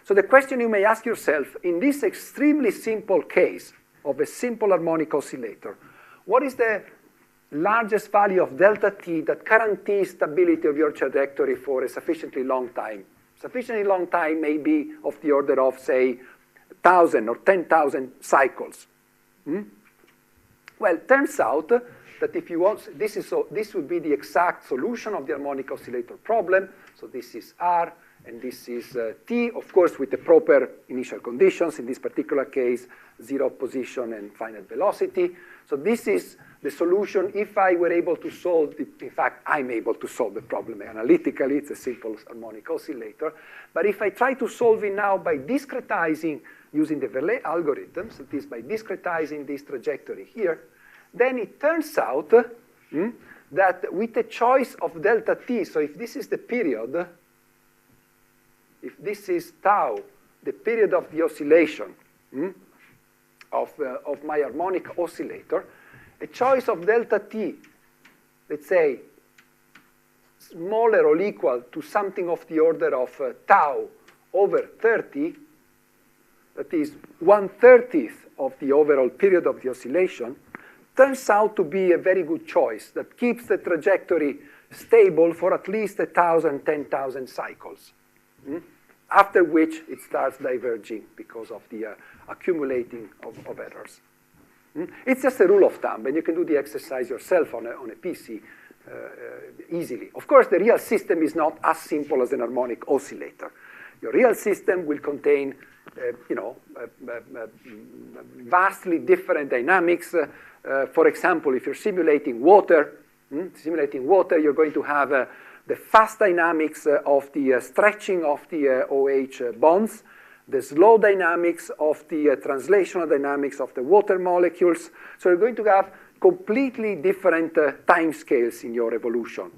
So the question you may ask yourself, in this extremely simple case of a simple harmonic oscillator, what is the largest value of delta t that guarantees stability of your trajectory for a sufficiently long time? Sufficiently long time may be of the order of, say, 1,000 or 10,000 cycles. Well, it turns out that if you want, this would be the exact solution of the harmonic oscillator problem. So this is R, and this is T, of course, with the proper initial conditions. In this particular case, 0 position and finite velocity. So this is the solution if I were able to solve it. In fact, I'm able to solve the problem analytically. It's a simple harmonic oscillator. But if I try to solve it now by discretizing using the Verlet algorithms, that is, by discretizing this trajectory here, then it turns out that with a choice of delta t, so if this is the period, if this is tau, the period of the oscillation of my harmonic oscillator, a choice of delta t, let's say smaller or equal to something of the order of tau over 30, that is 1/30 of the overall period of the oscillation, turns out to be a very good choice that keeps the trajectory stable for at least 1,000, 10,000 cycles, after which it starts diverging because of the accumulating of errors. It's just a rule of thumb, and you can do the exercise yourself on a PC easily. Of course, the real system is not as simple as an harmonic oscillator. Your real system will contain vastly different dynamics. For example, if you're simulating water, you're going to have the fast dynamics of the stretching of the OH bonds, the slow dynamics of the translational dynamics of the water molecules. So you're going to have completely different time scales in your evolution.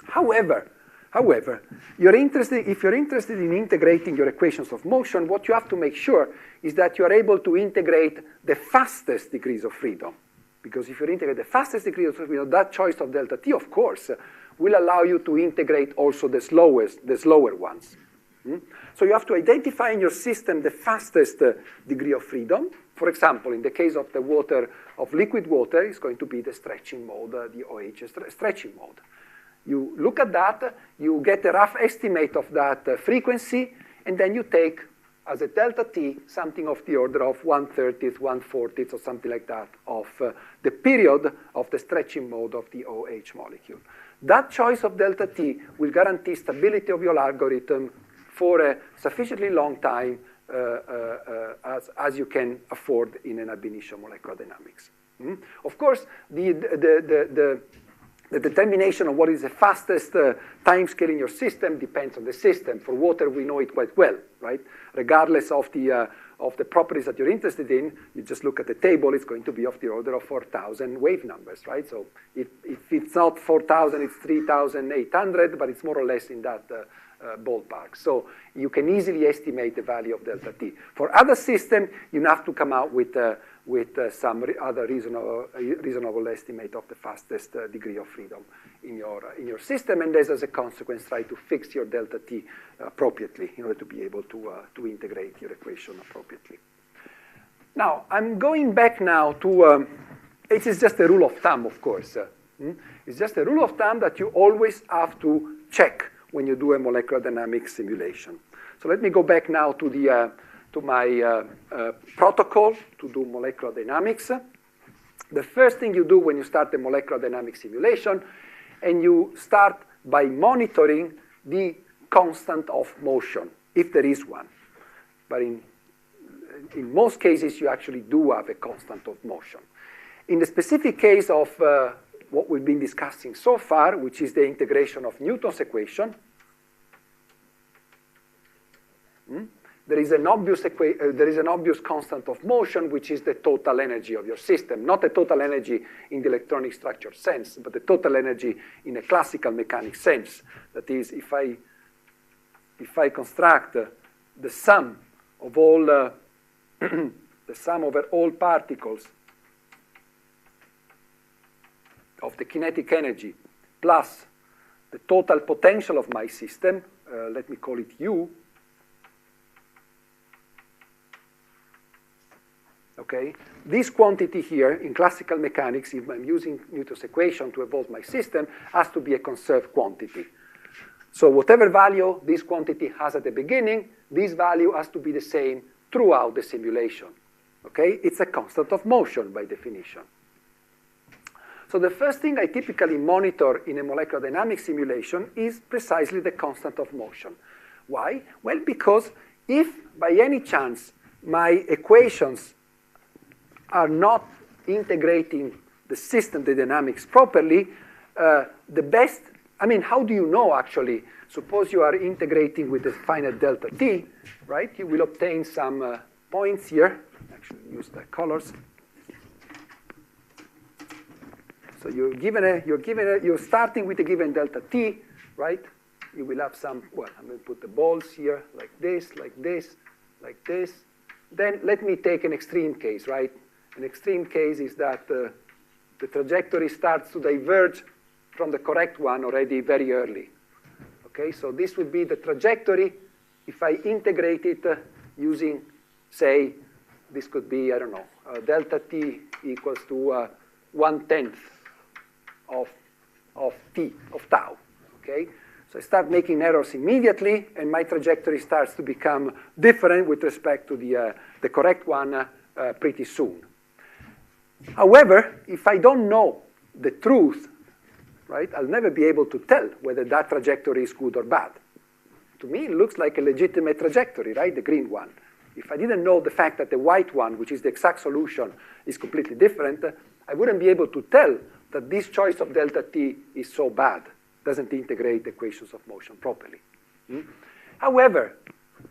However, if you're interested in integrating your equations of motion, what you have to make sure is that you are able to integrate the fastest degrees of freedom. Because if you integrate the fastest degree of freedom, that choice of delta t, of course, will allow you to integrate also the slower ones. So you have to identify in your system the fastest degree of freedom. For example, in the case of the water, of liquid water, it's going to be the stretching mode, the OH stretching mode. You look at that, you get a rough estimate of that frequency, and then you take, as a delta t, something of the order of 1/30, 1/40, or something like that, of the period of the stretching mode of the OH molecule. That choice of delta t will guarantee stability of your algorithm for a sufficiently long time as you can afford in an ab-initio molecular dynamics. Of course, the determination of what is the fastest time scale in your system depends on the system. For water, we know it quite well, right? Regardless of the properties that you're interested in, you just look at the table, it's going to be of the order of 4,000 wave numbers, right? So if it's not 4,000, it's 3,800, but it's more or less in that ballpark. So you can easily estimate the value of delta t. For other systems, you have to come out with some other reasonable estimate of the fastest degree of freedom in your system, and as a consequence, try to fix your delta t appropriately in order to be able to integrate your equation appropriately. Now, I'm going back now to, it is just a rule of thumb, of course. It's just a rule of thumb that you always have to check when you do a molecular dynamics simulation. So let me go back now to my protocol to do molecular dynamics. The first thing you do when you start a molecular dynamics simulation, and you start by monitoring the constant of motion, if there is one. But in most cases, you actually do have a constant of motion. In the specific case of what we've been discussing so far, which is the integration of Newton's equation, there is an obvious constant of motion, which is the total energy of your system. Not the total energy in the electronic structure sense, but the total energy in a classical mechanics sense. That is, if I construct the sum of all the sum over all particles of the kinetic energy plus the total potential of my system, let me call it U. Okay, this quantity here in classical mechanics, if I'm using Newton's equation to evolve my system, has to be a conserved quantity. So whatever value this quantity has at the beginning, this value has to be the same throughout the simulation. Okay, it's a constant of motion by definition. So the first thing I typically monitor in a molecular dynamics simulation is precisely the constant of motion. Why? Well, because if by any chance my equations are not integrating the system, the dynamics properly, the best, I mean, how do you know actually? Suppose you are integrating with a finite delta t, right? You will obtain some points here. Actually, use the colors. So you're starting with a given delta t, right? You will have some, well, I'm going to put the balls here like this, like this, like this. Then let me take an extreme case, right? An extreme case is that the trajectory starts to diverge from the correct one already very early. Okay, so this would be the trajectory if I integrate it using, say, this could be, I don't know, delta t equals to 1/10 of t, of tau, okay? So I start making errors immediately, and my trajectory starts to become different with respect to the correct one pretty soon. However, if I don't know the truth, right, I'll never be able to tell whether that trajectory is good or bad. To me, it looks like a legitimate trajectory, right, the green one. If I didn't know the fact that the white one, which is the exact solution, is completely different, I wouldn't be able to tell that this choice of delta t is so bad, doesn't integrate the equations of motion properly. However,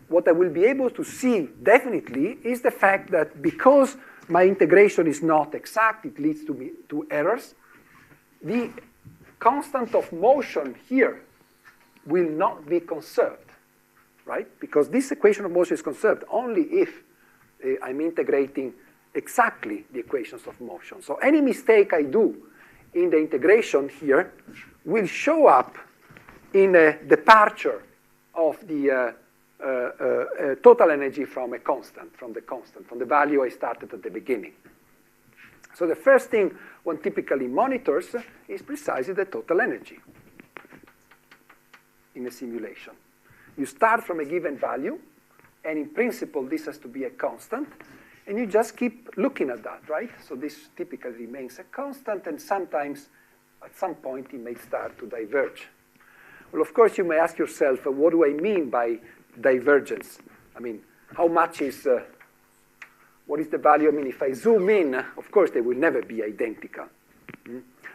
what I will be able to see definitely is the fact that because my integration is not exact, it leads to errors, the constant of motion here will not be conserved, right? Because this equation of motion is conserved only if I'm integrating exactly the equations of motion. So any mistake I do in the integration here will show up in a departure of the total energy from the value I started at the beginning. So the first thing one typically monitors is precisely the total energy in a simulation. You start from a given value, and in principle, this has to be a constant, and you just keep looking at that, right? So this typically remains a constant, and sometimes, at some point, it may start to diverge. Well, of course, you may ask yourself, what do I mean by divergence? I mean, how much is, what is the value? I mean, if I zoom in, of course, they will never be identical.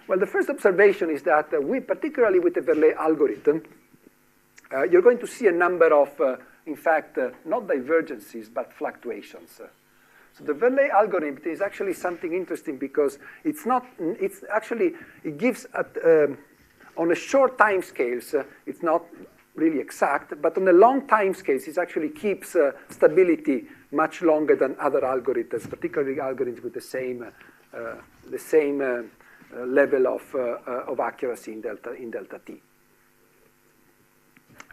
Well, the first observation is that particularly with the Verlet algorithm, you're going to see a number of, in fact, not divergences, but fluctuations. So the Verlet algorithm is actually something interesting because it gives, on a short time scales, it's not really exact, but on the long time scales, it actually keeps stability much longer than other algorithms, particularly algorithms with the same level of accuracy in delta t.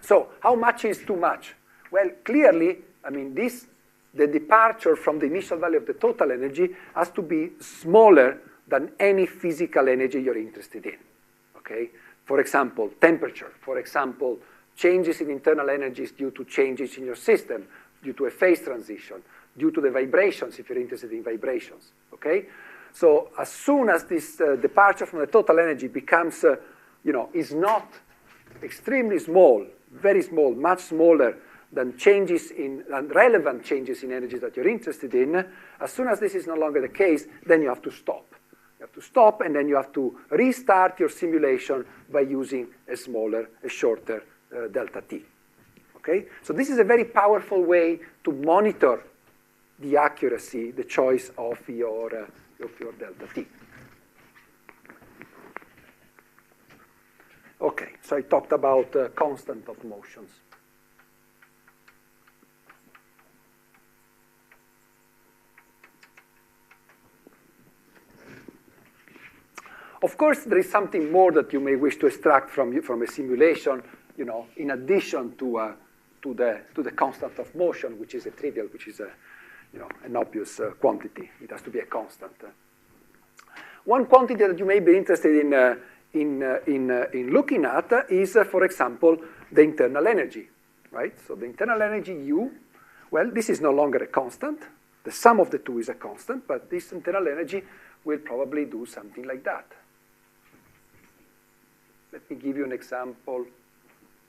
So how much is too much? Well, clearly, I mean, the departure from the initial value of the total energy has to be smaller than any physical energy you're interested in, okay? For example, temperature. For example, changes in internal energies due to changes in your system, due to a phase transition, due to the vibrations, if you're interested in vibrations, okay? So as soon as this departure from the total energy becomes, is not extremely small, very small, much smaller than relevant changes in energy that you're interested in, as soon as this is no longer the case, then you have to stop. You have to stop, and then you have to restart your simulation by using a shorter delta t. Okay? So this is a very powerful way to monitor the accuracy, the choice of your delta t. Okay, so I talked about constant of motions. Of course, there is something more that you may wish to extract from a simulation, in addition to the constant of motion, which is a trivial, which is an obvious quantity. It has to be a constant. One quantity that you may be interested in looking at is, for example, the internal energy, right? So the internal energy U, well, this is no longer a constant. The sum of the two is a constant, but this internal energy will probably do something like that. Let me give you an example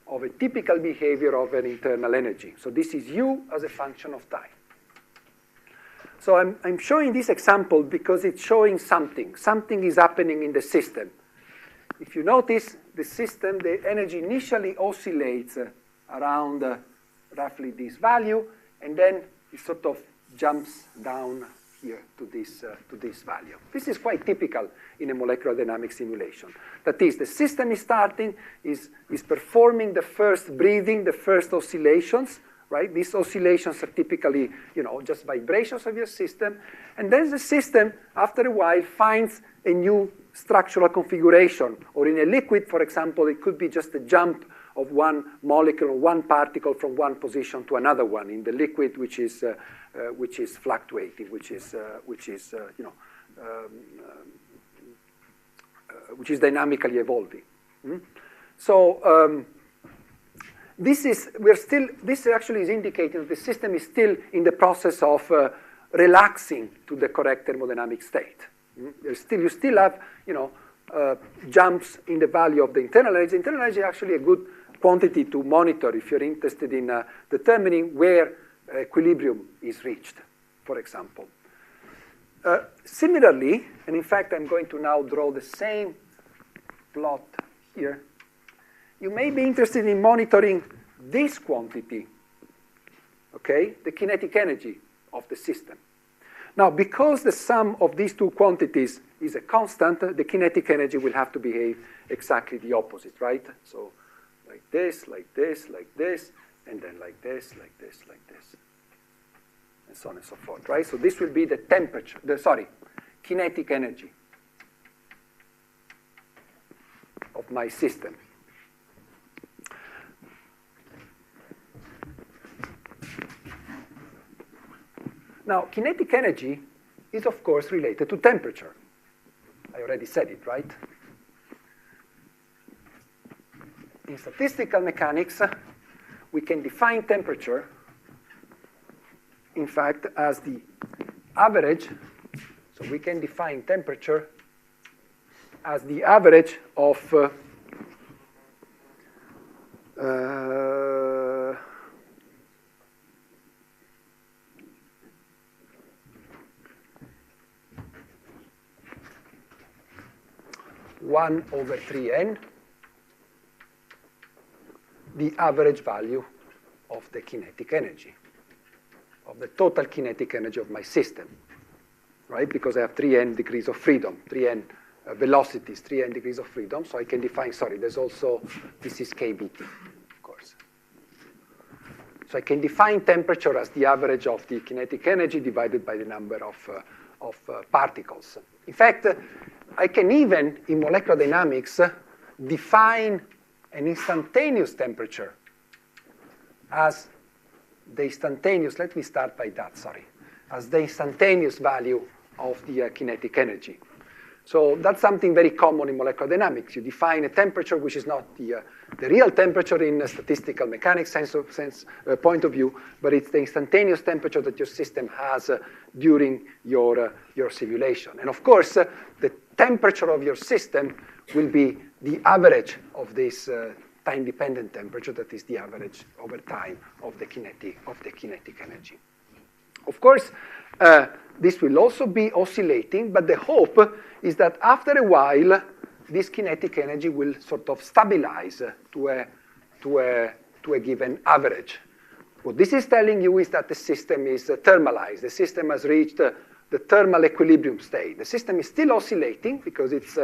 of a typical behavior of an internal energy. So this is U as a function of time. So I'm showing this example because it's showing something. Something is happening in the system. If you notice, the system, the energy initially oscillates around roughly this value, and then it sort of jumps down here to this value. This is quite typical in a molecular dynamics simulation. That is, the system is starting, is performing the first breathing, the first oscillations, right? These oscillations are typically, just vibrations of your system, and then the system, after a while, finds a new structural configuration. Or in a liquid, for example, it could be just a jump of one molecule or one particle from one position to another one in the liquid, which is fluctuating, which is dynamically evolving. So this actually is indicating that the system is still in the process of relaxing to the correct thermodynamic state. You still have, jumps in the value of the internal energy. Internal energy is actually a good quantity to monitor if you're interested in determining where equilibrium is reached, for example. Similarly, and in fact I'm going to now draw the same plot here, you may be interested in monitoring this quantity, okay, the kinetic energy of the system. Now, because the sum of these two quantities is a constant, the kinetic energy will have to behave exactly the opposite, right? So like this, like this, like this, and then like this, like this, like this, and so on and so forth, right? So this will be the temperature, kinetic energy of my system. Now, kinetic energy is, of course, related to temperature. I already said it, right? In statistical mechanics, we can define temperature, in fact, as the average. So we can define temperature as the average of one over 3n, the average value of the kinetic energy, of the total kinetic energy of my system, right? Because I have 3n degrees of freedom, 3n velocities, 3n degrees of freedom, so I can define, this is kBT, of course. So I can define temperature as the average of the kinetic energy divided by the number of particles. In fact, I can even, in molecular dynamics, define an instantaneous temperature as the instantaneous, let me start by that, as the instantaneous value of the kinetic energy. So that's something very common in molecular dynamics. You define a temperature which is not the real temperature in a statistical mechanics point of view, but it's the instantaneous temperature that your system has during your simulation. And of course, the temperature of your system will be the average of this time-dependent temperature, that is the average over time of the kinetic energy. Of course, this will also be oscillating, but the hope is that after a while, this kinetic energy will sort of stabilize to a given average. What this is telling you is that the system is thermalized. The system has reached the thermal equilibrium state. The system is still oscillating because it's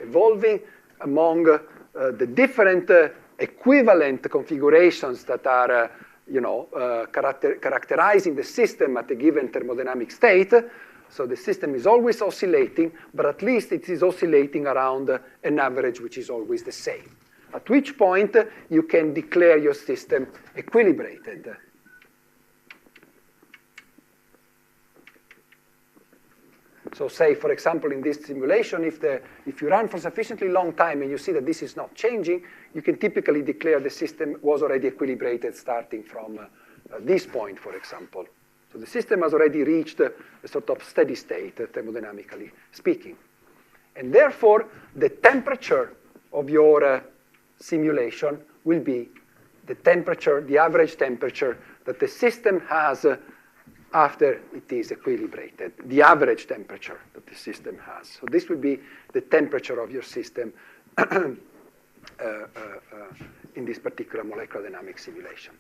evolving among the different equivalent configurations that are characterizing the system at a given thermodynamic state. So the system is always oscillating, but at least it is oscillating around an average which is always the same. At which point you can declare your system equilibrated. So say, for example, in this simulation, if you run for sufficiently long time and you see that this is not changing, you can typically declare the system was already equilibrated starting from this point, for example. So the system has already reached a sort of steady state, thermodynamically speaking. And therefore, the temperature of your simulation will be the temperature, the average temperature that the system has after it is equilibrated, the average temperature that the system has. So this will be the temperature of your system in this particular molecular dynamic simulation.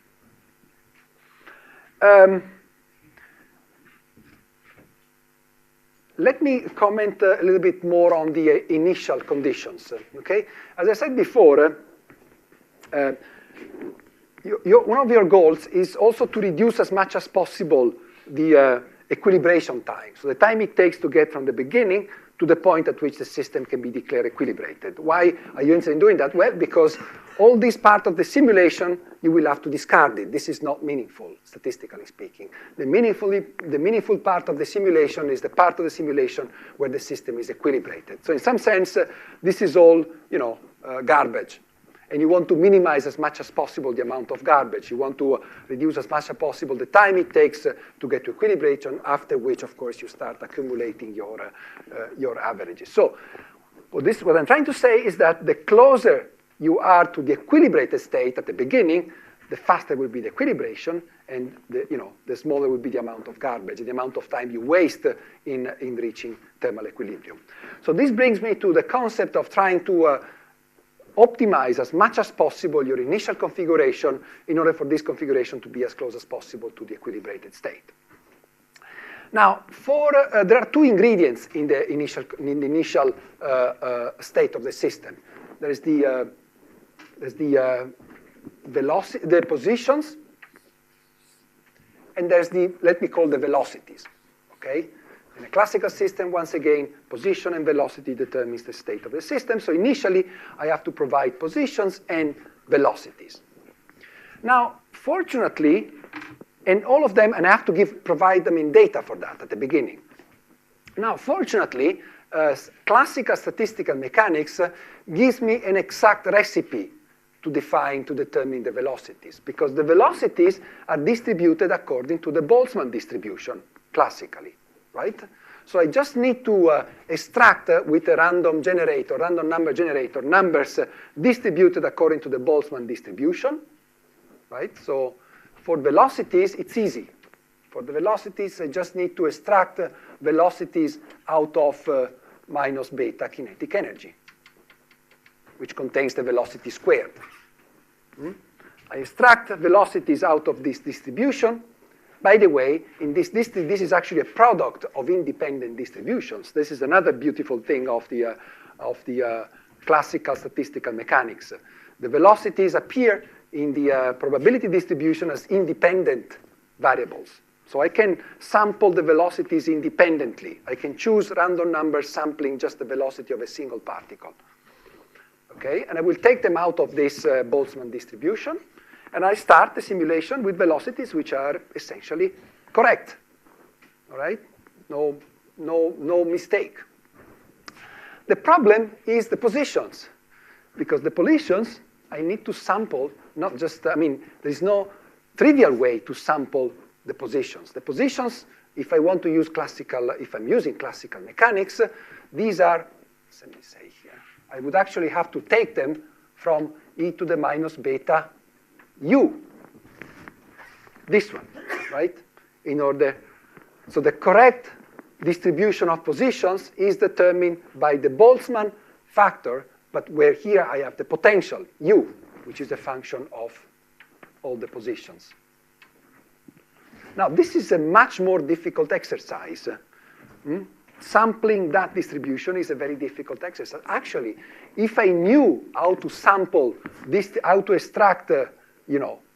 Let me comment a little bit more on the initial conditions. Okay, as I said before, one of your goals is also to reduce as much as possible the equilibration time. So the time it takes to get from the beginning to the point at which the system can be declared equilibrated. Why are you interested in doing that? Well, because all this part of the simulation, you will have to discard it. This is not meaningful, statistically speaking. The meaningful part of the simulation is the part of the simulation where the system is equilibrated. So in some sense, this is all, garbage. And you want to minimize as much as possible the amount of garbage. You want to reduce as much as possible the time it takes to get to equilibration, after which, of course, you start accumulating your averages. So what I'm trying to say is that the closer you are to the equilibrated state at the beginning, the faster will be the equilibration, and the smaller will be the amount of garbage, the amount of time you waste in reaching thermal equilibrium. So this brings me to the concept of trying to optimize as much as possible your initial configuration in order for this configuration to be as close as possible to the equilibrated state. Now, there are two ingredients in the initial state of the system. There's the velocity, the positions, and there's let me call the velocities, okay? In a classical system, once again, position and velocity determines the state of the system. So initially, I have to provide positions and velocities. Now, fortunately, and all of them, and I have to provide them in data for that at the beginning. Now, fortunately, classical statistical mechanics gives me an exact recipe to determine the velocities, because the velocities are distributed according to the Boltzmann distribution, classically. Right? So I just need to extract with a random number generator, numbers distributed according to the Boltzmann distribution. Right? So for velocities, it's easy. For the velocities, I just need to extract velocities out of minus beta kinetic energy, which contains the velocity squared. I extract velocities out of this distribution. By the way, this is actually a product of independent distributions. This is another beautiful thing of the classical statistical mechanics. The velocities appear in the probability distribution as independent variables. So I can sample the velocities independently. I can choose random numbers sampling just the velocity of a single particle. Okay? And I will take them out of this Boltzmann distribution. And I start the simulation with velocities which are essentially correct. All right? No mistake. The problem is the positions. Because the positions, I need to sample, not just, there is no trivial way to sample the positions. The positions, if I want to use if I'm using classical mechanics, these are, let me say here, I would actually have to take them from e to the minus beta u, this one, right? So the correct distribution of positions is determined by the Boltzmann factor, but where here I have the potential, u, which is a function of all the positions. Now, this is a much more difficult exercise. Sampling that distribution is a very difficult exercise. Actually, if I knew how to sample this, how to extract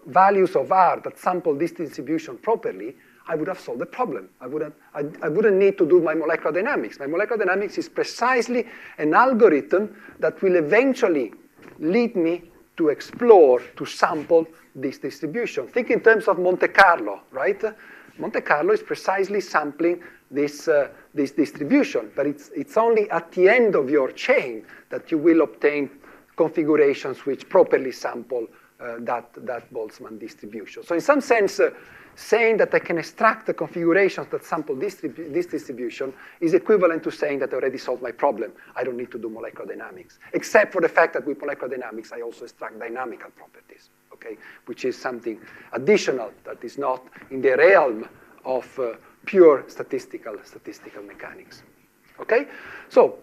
values of R that sample this distribution properly, I would have solved the problem. I wouldn't need to do my molecular dynamics. My molecular dynamics is precisely an algorithm that will eventually lead me to explore, to sample this distribution. Think in terms of Monte Carlo, right? Monte Carlo is precisely sampling this distribution, but it's only at the end of your chain that you will obtain configurations which properly sample that Boltzmann distribution. So in some sense, saying that I can extract the configurations that sample this distribution is equivalent to saying that I already solved my problem. I don't need to do molecular dynamics, except for the fact that with molecular dynamics, I also extract dynamical properties, okay, which is something additional that is not in the realm of pure statistical mechanics, okay? So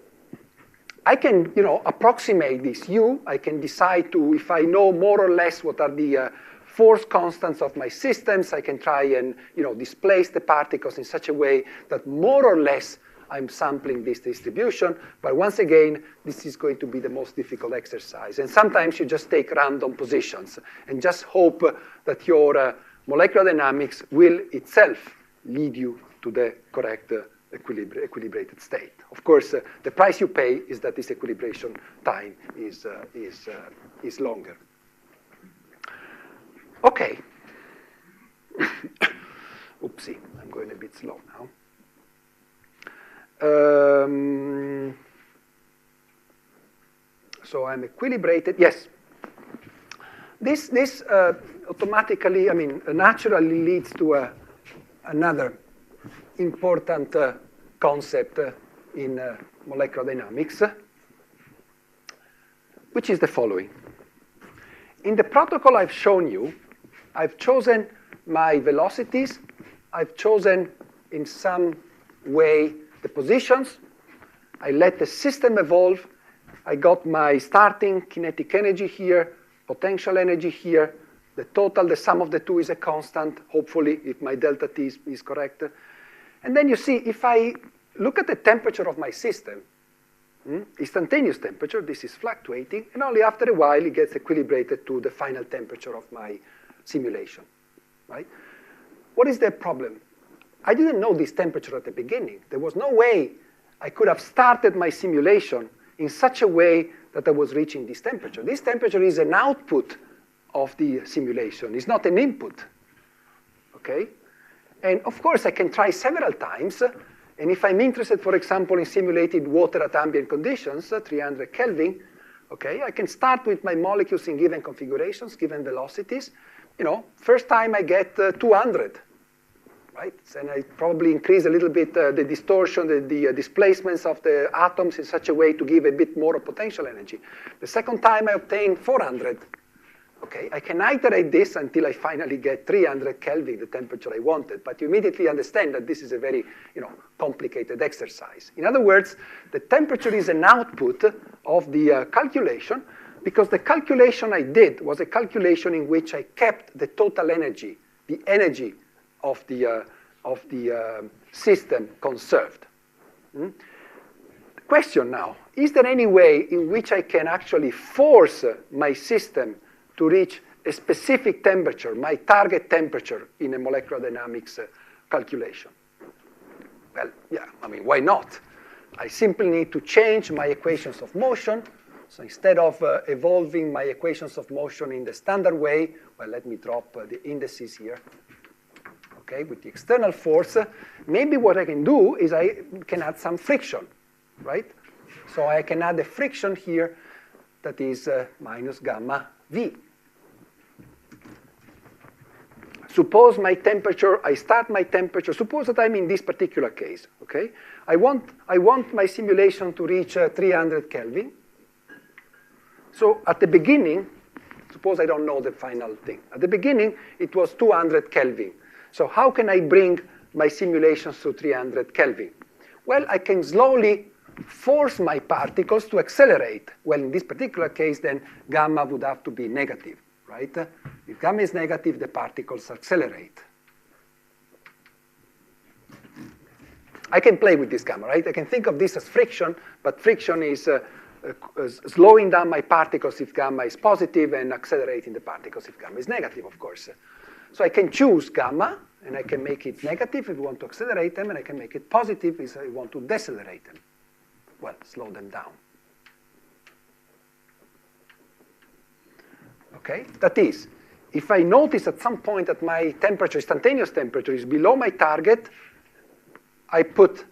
I can, approximate this U. I can decide if I know more or less what are the force constants of my systems, I can try and, displace the particles in such a way that more or less I'm sampling this distribution. But once again, this is going to be the most difficult exercise. And sometimes you just take random positions and just hope that your molecular dynamics will itself lead you to the correct equilibrated state. Of course, the price you pay is that this equilibration time is longer. Okay. Oopsie, I'm going a bit slow now. So I'm equilibrated. Yes. This automatically, naturally leads to another important concept in molecular dynamics, which is the following. In the protocol I've shown you, I've chosen my velocities. I've chosen in some way the positions. I let the system evolve. I got my starting kinetic energy here, potential energy here. The total, the sum of the two is a constant, hopefully, if my delta T is correct. And then you see, if I look at the temperature of my system, instantaneous temperature, this is fluctuating, and only after a while it gets equilibrated to the final temperature of my simulation, right? What is the problem? I didn't know this temperature at the beginning. There was no way I could have started my simulation in such a way that I was reaching this temperature. This temperature is an output of the simulation. It's not an input, okay? And of course, I can try several times. And if I'm interested, for example, in simulated water at ambient conditions, 300 Kelvin, okay, I can start with my molecules in given configurations, given velocities. First time I get 200, right? And I probably increase a little bit the distortion, the displacements of the atoms in such a way to give a bit more of potential energy. The second time I obtain 400. Okay, I can iterate this until I finally get 300 Kelvin, the temperature I wanted. But you immediately understand that this is a very, complicated exercise. In other words, the temperature is an output of the calculation, because the calculation I did was a calculation in which I kept the total energy, the energy of the system conserved. The question now, is there any way in which I can actually force my system to reach a specific temperature, my target temperature in a molecular dynamics calculation? Well, yeah, why not? I simply need to change my equations of motion. So instead of evolving my equations of motion in the standard way, well, let me drop the indices here. Okay, with the external force, maybe what I can do is I can add some friction, right? So I can add a friction here that is minus gamma V. Suppose my temperature, I start my temperature, suppose that I'm in this particular case, okay? I want my simulation to reach 300 Kelvin. So at the beginning, suppose I don't know the final thing. At the beginning, it was 200 Kelvin. So how can I bring my simulations to 300 Kelvin? Well, I can slowly force my particles to accelerate. Well, in this particular case, then gamma would have to be negative, right? If gamma is negative, the particles accelerate. I can play with this gamma, right? I can think of this as friction, but friction is slowing down my particles if gamma is positive and accelerating the particles if gamma is negative, of course. So I can choose gamma, and I can make it negative if I want to accelerate them, and I can make it positive if I want to decelerate them. Well, slow them down. Okay? That is, if I notice at some point that my temperature, instantaneous temperature, is below my target, I put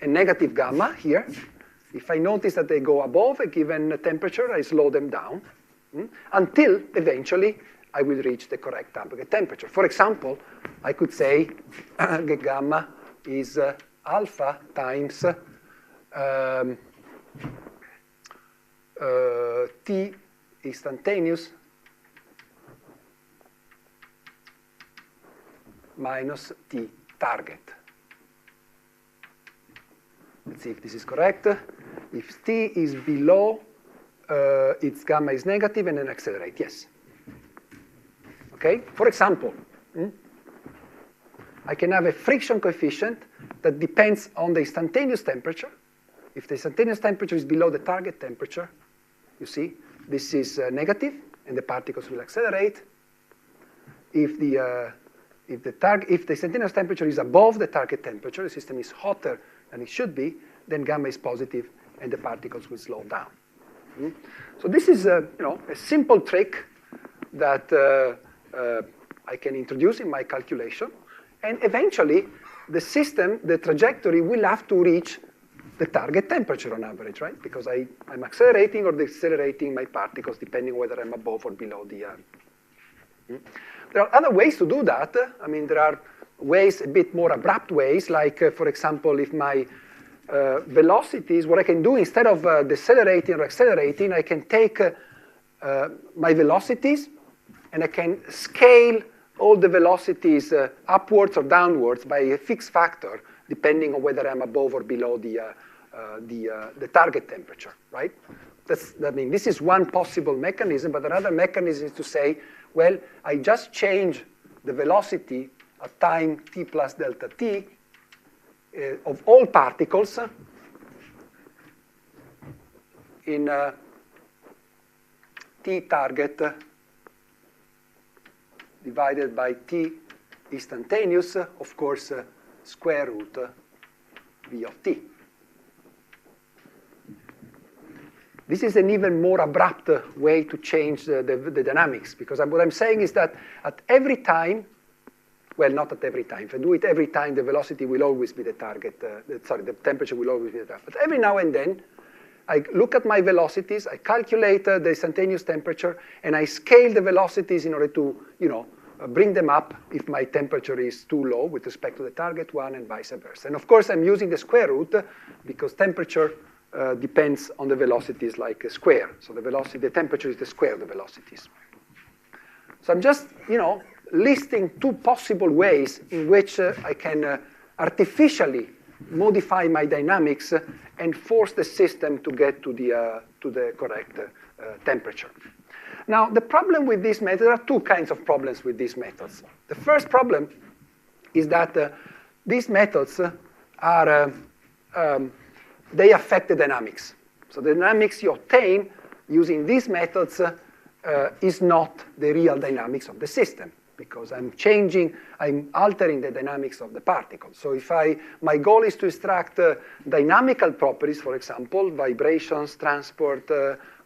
a negative gamma here. If I notice that they go above a given temperature, I slow them down until eventually I will reach the correct target temperature. For example, I could say the gamma is alpha times T instantaneous minus T target. Let's see if this is correct. If T is below, its gamma is negative and then accelerate. Yes. Okay? For example, I can have a friction coefficient that depends on the instantaneous temperature. If the instantaneous temperature is below the target temperature, you see, this is negative, and the particles will accelerate. If the If the instantaneous temperature is above the target temperature, the system is hotter than it should be, then gamma is positive and the particles will slow down. So this is a simple trick that I can introduce in my calculation, and eventually the system, the trajectory will have to reach the target temperature on average, right? Because I'm accelerating or decelerating my particles depending whether I'm above or below the... There are other ways to do that. I mean, there are ways, a bit more abrupt ways, like, for example, if my velocities, what I can do instead of decelerating or accelerating, I can take my velocities and I can scale all the velocities upwards or downwards by a fixed factor, depending on whether I'm above or below the target temperature, right? This is one possible mechanism, but another mechanism is to say, well, I just change the velocity at time t plus delta t of all particles in t target divided by t instantaneous, of course, square root v of t. This is an even more abrupt way to change the dynamics, because what I'm saying is that at every time, well, not at every time. If I do it every time, the velocity will always be the target. The temperature will always be the target. But every now and then, I look at my velocities, I calculate the instantaneous temperature, and I scale the velocities in order to, bring them up if my temperature is too low with respect to the target one, and vice versa. And of course, I'm using the square root because temperature depends on the velocities like a square. So the temperature is the square of the velocities. So I'm just, listing two possible ways in which I can artificially modify my dynamics and force the system to get to the correct temperature. Now, the problem with this method, there are two kinds of problems with these methods. The first problem is that these methods are, they affect the dynamics. So the dynamics you obtain using these methods is not the real dynamics of the system, because I'm altering the dynamics of the particles. So if my goal is to extract dynamical properties, for example, vibrations, transport,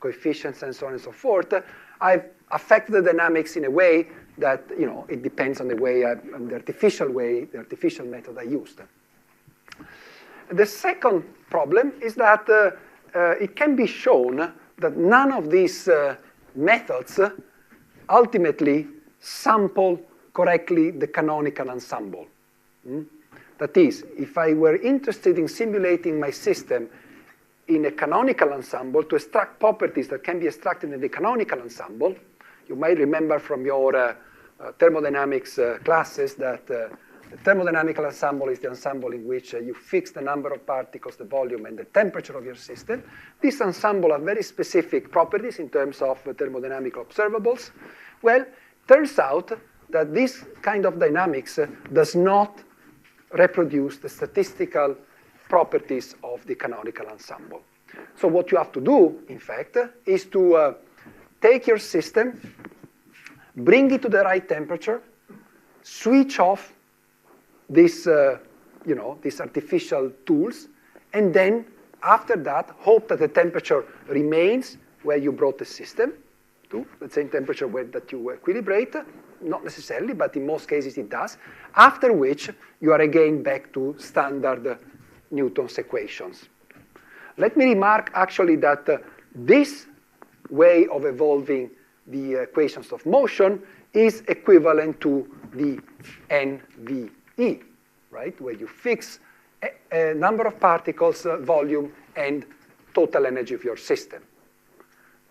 coefficients, and so on and so forth, I've affected the dynamics in a way that, it depends on the way, the artificial method I used. The second problem is that it can be shown that none of these methods ultimately sample correctly the canonical ensemble. That is, if I were interested in simulating my system in a canonical ensemble to extract properties that can be extracted in the canonical ensemble, you might remember from your thermodynamics classes that the thermodynamical ensemble is the ensemble in which you fix the number of particles, the volume, and the temperature of your system. This ensemble has very specific properties in terms of thermodynamic observables. Well, turns out that this kind of dynamics does not reproduce the statistical properties of the canonical ensemble. So what you have to do, in fact, is to take your system, bring it to the right temperature, switch off these artificial tools, and then after that, hope that the temperature remains where you brought the system to, the same temperature that you equilibrate. Not necessarily, but in most cases it does. After which, you are again back to standard Newton's equations. Let me remark actually that this way of evolving the equations of motion is equivalent to the NVE, right? Where you fix a number of particles, volume, and total energy of your system.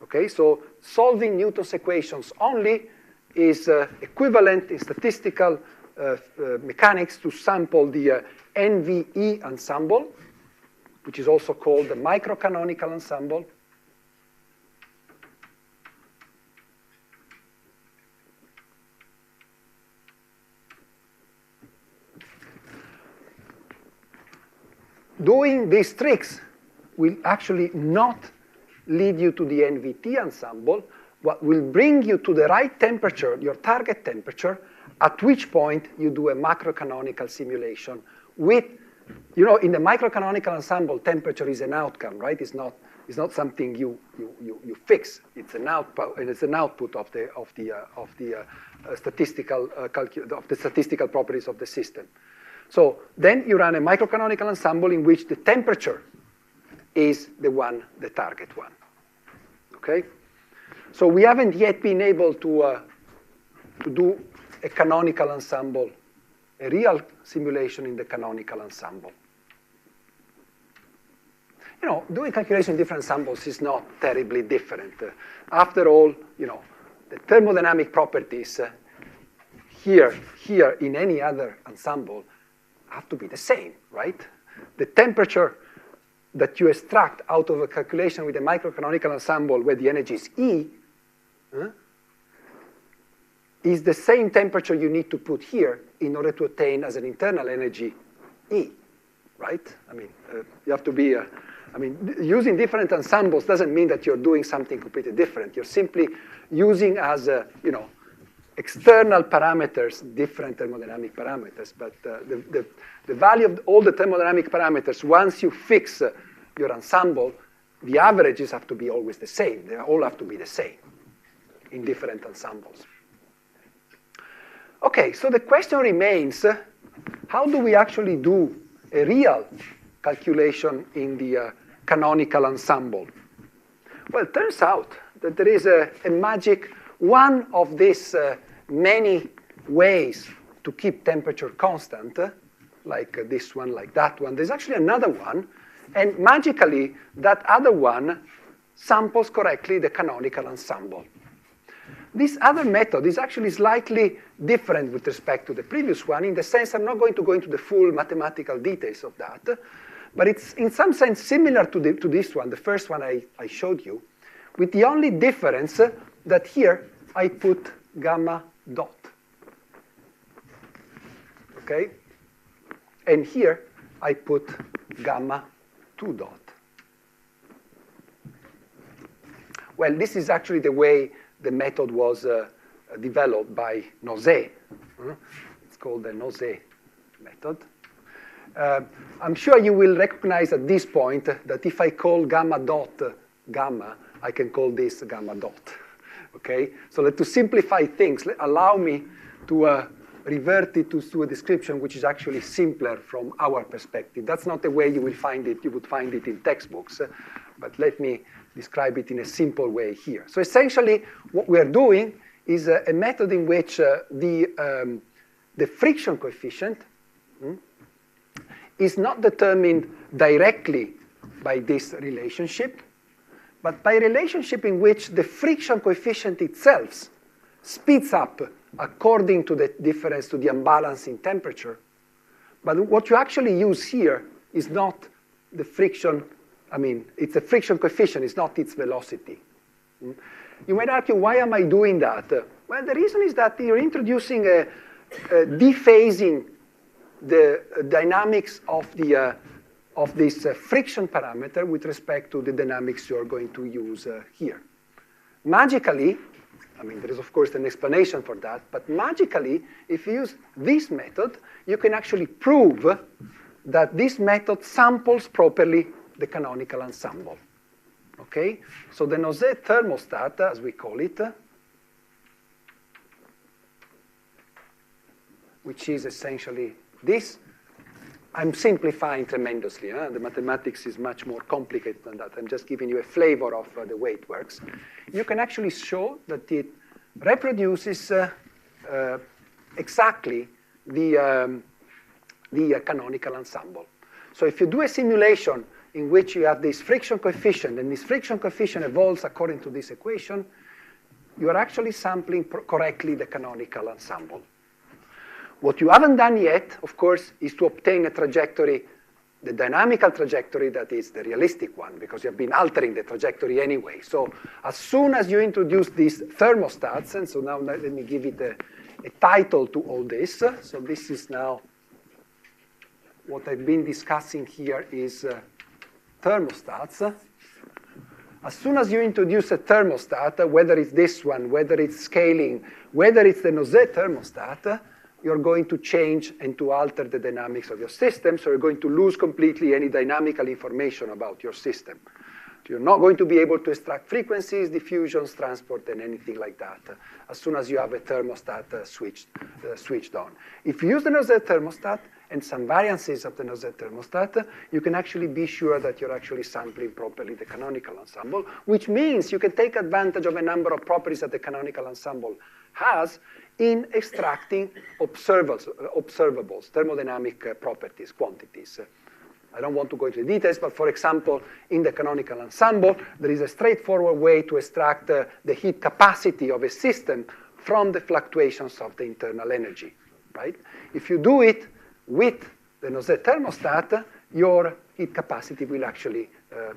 Okay, so solving Newton's equations only is equivalent in statistical mechanics to sample the NVE ensemble, which is also called the microcanonical ensemble. Doing these tricks will actually not lead you to the NVT ensemble. What will bring you to the right temperature, your target temperature, at which point you do a macrocanonical simulation with, in the microcanonical ensemble, temperature is an outcome, right? It's not something you fix. It's an output, and it's an output of the statistical properties of the system. So then you run a microcanonical ensemble in which the temperature is the target one. Okay? So we haven't yet been able to do a canonical ensemble, a real simulation in the canonical ensemble. Doing calculation in different ensembles is not terribly different. After all, the thermodynamic properties here, in any other ensemble have to be the same, right? The temperature that you extract out of a calculation with a microcanonical ensemble where the energy is E is the same temperature you need to put here in order to attain as an internal energy E, right? You have to be, using different ensembles doesn't mean that you're doing something completely different. You're simply using as, external parameters, different thermodynamic parameters, but the value of all the thermodynamic parameters, once you fix your ensemble, the averages have to be always the same. They all have to be the same in different ensembles. Okay, so the question remains, how do we actually do a real calculation in the canonical ensemble? Well, it turns out that there is a magic, one of these many ways to keep temperature constant, like this one, like that one. There's actually another one, and magically, that other one samples correctly the canonical ensemble. This other method is actually slightly different with respect to the previous one, in the sense I'm not going to go into the full mathematical details of that, but it's in some sense similar to this one, the first one I showed you, with the only difference that here I put gamma dot. Okay? And here I put gamma 2 dot. Well, this is actually the way the method was developed by Nozé. It's called the Nozé method. I'm sure you will recognize at this point that if I call gamma dot gamma, I can call this gamma dot. Okay? So to simplify things, allow me to revert it to a description which is actually simpler from our perspective. That's not the way you will find it. You would find it in textbooks. But let me describe it in a simple way here. So essentially, what we are doing is a method in which the friction coefficient is not determined directly by this relationship, but by a relationship in which the friction coefficient itself speeds up according to the difference to the imbalance in temperature. But what you actually use here is not the friction, it's the friction coefficient, it's not its velocity. You might argue, why am I doing that? Well, the reason is that you're introducing dephasing the dynamics of this friction parameter with respect to the dynamics you're going to use here. Magically, there is of course an explanation for that, but magically, if you use this method, you can actually prove that this method samples properly the canonical ensemble. Okay? So the Nozé thermostat, as we call it, which is essentially this. I'm simplifying tremendously. The mathematics is much more complicated than that. I'm just giving you a flavor of the way it works. You can actually show that it reproduces exactly the canonical ensemble. So if you do a simulation in which you have this friction coefficient, and this friction coefficient evolves according to this equation, you are actually sampling correctly the canonical ensemble. What you haven't done yet, of course, is to obtain a trajectory, the dynamical trajectory that is the realistic one, because you have been altering the trajectory anyway. So as soon as you introduce these thermostats, and so now let me give it a title to all this. So this is now, what I've been discussing here is thermostats. As soon as you introduce a thermostat, whether it's this one, whether it's scaling, whether it's the Nozé thermostat, you're going to change and to alter the dynamics of your system, so you're going to lose completely any dynamical information about your system. You're not going to be able to extract frequencies, diffusions, transport, and anything like that as soon as you have a thermostat switched on. If you use the Nozé thermostat and some variances of the Nozé thermostat, you can actually be sure that you're actually sampling properly the canonical ensemble, which means you can take advantage of a number of properties that the canonical ensemble has in extracting observables, thermodynamic properties, quantities. I don't want to go into the details, but for example, in the canonical ensemble, there is a straightforward way to extract the heat capacity of a system from the fluctuations of the internal energy, right? If you do it with the Nozé thermostat, your heat capacity will actually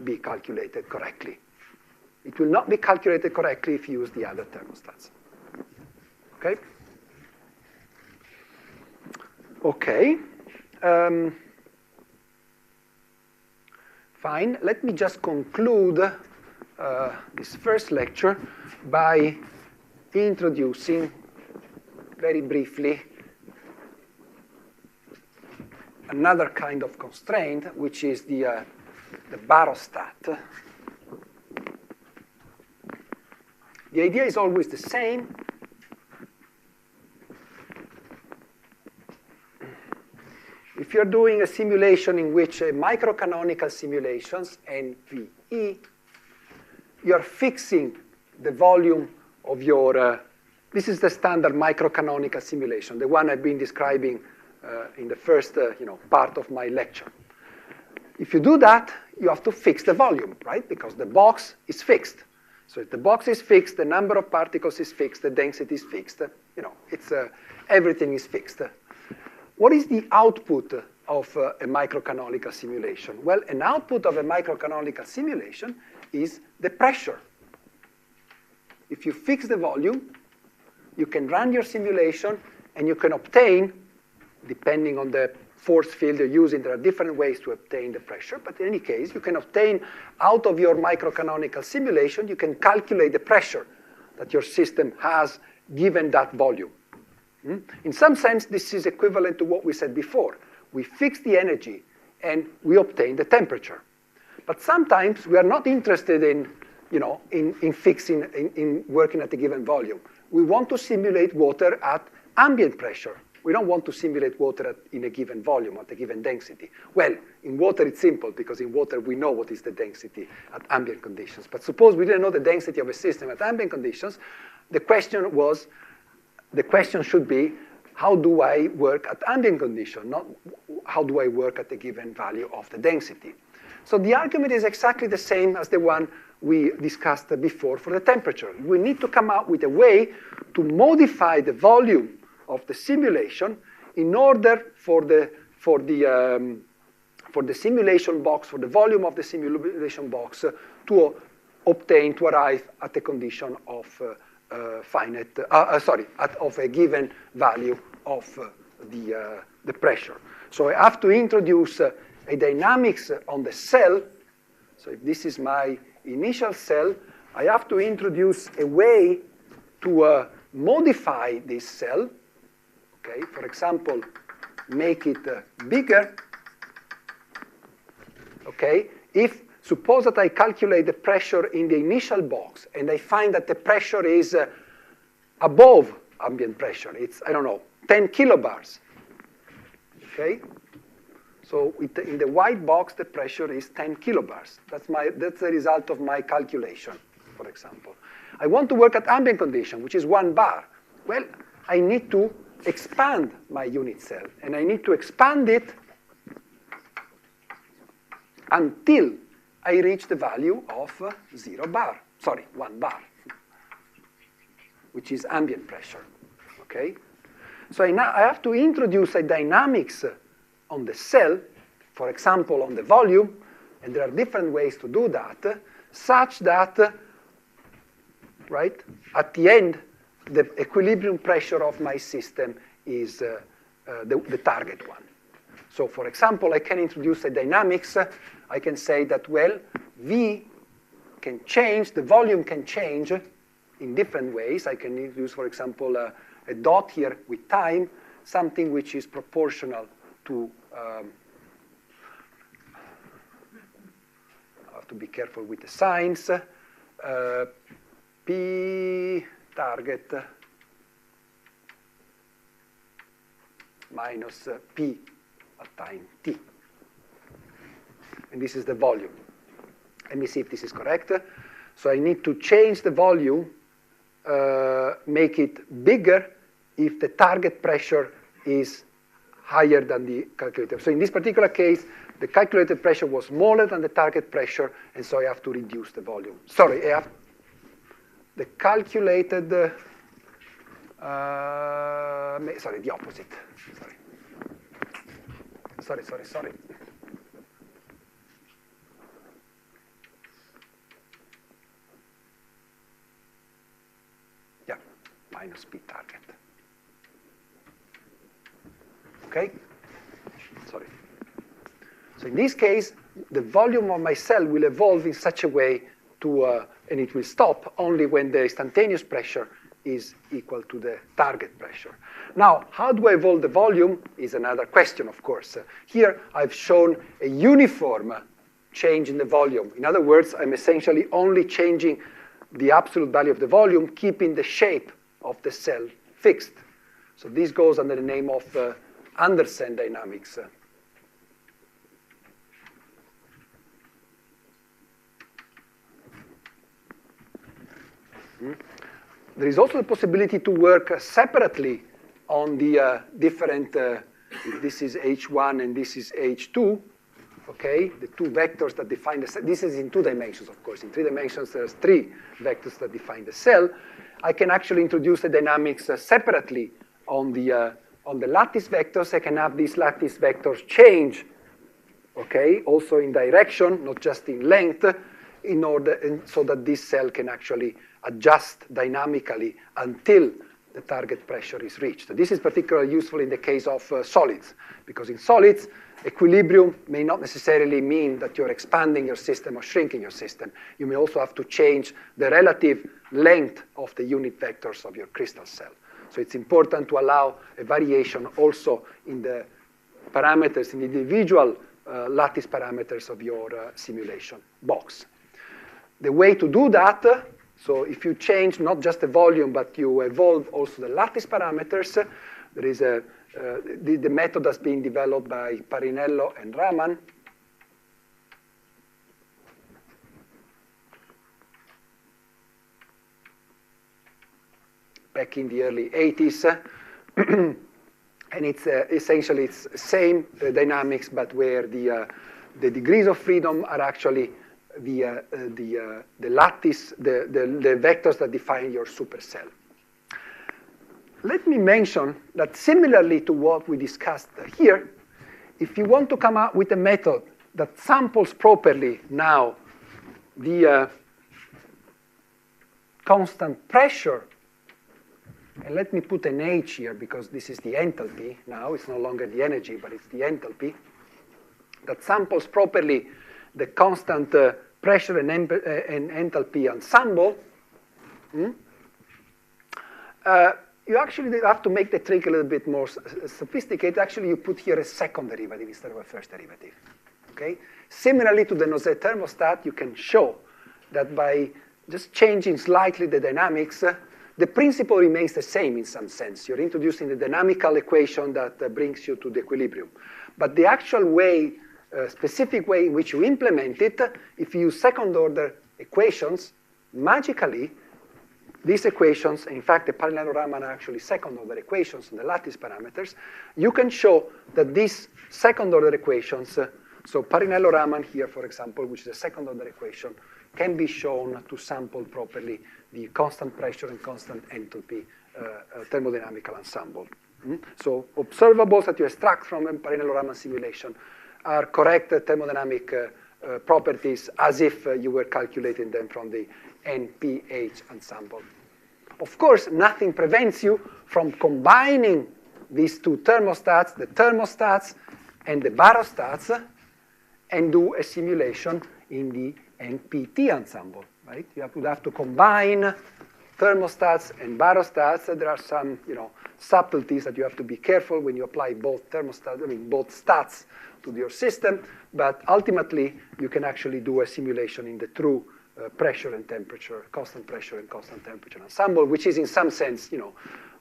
be calculated correctly. It will not be calculated correctly if you use the other thermostats. Okay? Okay. Fine. Let me just conclude this first lecture by introducing very briefly another kind of constraint, which is the barostat. The idea is always the same. If you're doing a simulation in which microcanonical simulations, NVE, you're fixing the volume of your, this is the standard microcanonical simulation, the one I've been describing in the first part of my lecture. If you do that, you have to fix the volume, right? Because the box is fixed. So if the box is fixed, the number of particles is fixed, the density is fixed, everything is fixed. What is the output of a microcanonical simulation? Well, an output of a microcanonical simulation is the pressure. If you fix the volume, you can run your simulation and you can obtain, depending on the force field you're using, there are different ways to obtain the pressure, but in any case, you can obtain out of your microcanonical simulation, you can calculate the pressure that your system has given that volume. In some sense, this is equivalent to what we said before. We fix the energy and we obtain the temperature. But sometimes we are not interested in working at a given volume. We want to simulate water at ambient pressure. We don't want to simulate water in a given volume, at a given density. Well, in water it's simple, because in water we know what is the density at ambient conditions. But suppose we didn't know the density of a system at ambient conditions, the question should be, how do I work at ambient condition, not how do I work at a given value of the density. So the argument is exactly the same as the one we discussed before for the temperature. We need to come up with a way to modify the volume of the simulation in order for the simulation box, for the volume of the simulation box to arrive at a condition of of a given value of the pressure. So I have to introduce a dynamics on the cell. So if this is my initial cell, I have to introduce a way to modify this cell. Okay, for example, make it bigger. Okay, suppose that I calculate the pressure in the initial box, and I find that the pressure is above ambient pressure. It's, 10 kilobars. Okay? So in the white box, the pressure is 10 kilobars. That's the result of my calculation, for example. I want to work at ambient condition, which is 1 bar. Well, I need to expand my unit cell, and I need to expand it until I reach the value of 1 bar, which is ambient pressure, okay? So I have to introduce a dynamics on the cell, for example, on the volume, and there are different ways to do that, such that, right, at the end, the equilibrium pressure of my system is the target one. So, for example, I can introduce a dynamics. I can say that, well, V can change, the volume can change in different ways. I can use, for example, a dot here with time, something which is proportional to, I have to be careful with the signs, P target minus P at time t. And this is the volume. Let me see if this is correct. So I need to change the volume, make it bigger if the target pressure is higher than the calculated. So in this particular case, the calculated pressure was smaller than the target pressure, and so I have to reduce the volume. Sorry, I have the calculated, sorry, the opposite. Sorry. Yeah, minus P target. Okay? Sorry. So in this case, the volume of my cell will evolve in such a way to, and it will stop only when the instantaneous pressure is equal to the target pressure. Now, how do I evolve the volume is another question, of course. Here, I've shown a uniform change in the volume. In other words, I'm essentially only changing the absolute value of the volume, keeping the shape of the cell fixed. So this goes under the name of Anderson dynamics. There is also the possibility to work separately on the different, this is H1 and this is H2, okay? The two vectors that define the cell. This is in 2 dimensions, of course. In 3 dimensions, there's 3 vectors that define the cell. I can actually introduce the dynamics separately on the lattice vectors. I can have these lattice vectors change, okay? Also in direction, not just in length, in order, so that this cell can actually adjust dynamically until the target pressure is reached. This is particularly useful in the case of solids, because in solids, equilibrium may not necessarily mean that you're expanding your system or shrinking your system. You may also have to change the relative length of the unit vectors of your crystal cell. So it's important to allow a variation also in the parameters, in the individual lattice parameters of your simulation box. The way to do that, so if you change not just the volume, but you evolve also the lattice parameters, there is the method that's being developed by Parinello and Raman. Back in the early 80s. And it's essentially it's same dynamics, but where the degrees of freedom are actually the lattice, the vectors that define your supercell. Let me mention that similarly to what we discussed here, if you want to come up with a method that samples properly now the constant pressure, and let me put an H here because this is the enthalpy now, it's no longer the energy, but it's the enthalpy, that samples properly the constant pressure and enthalpy ensemble, you actually have to make the trick a little bit more sophisticated. Actually, you put here a second derivative instead of a first derivative. Okay? Similarly to the Nozé thermostat, you can show that by just changing slightly the dynamics, the principle remains the same in some sense. You're introducing the dynamical equation that brings you to the equilibrium. But the actual way, specific way in which you implement it, if you use second-order equations, magically, these equations, in fact, the Parinello-Raman are actually second-order equations on the lattice parameters, you can show that these second-order equations, so Parinello-Raman here, for example, which is a second-order equation, can be shown to sample properly the constant pressure and constant enthalpy thermodynamical ensemble. So observables that you extract from a Parinello-Raman simulation are correct thermodynamic properties as if you were calculating them from the NPH ensemble. Of course, nothing prevents you from combining these two thermostats, the thermostats and the barostats, and do a simulation in the NPT ensemble, right? You would have to combine thermostats and barostats. There are some, subtleties that you have to be careful when you apply both thermostats, both stats to your system. But ultimately, you can actually do a simulation in the true pressure and temperature, constant pressure and constant temperature ensemble, which is in some sense,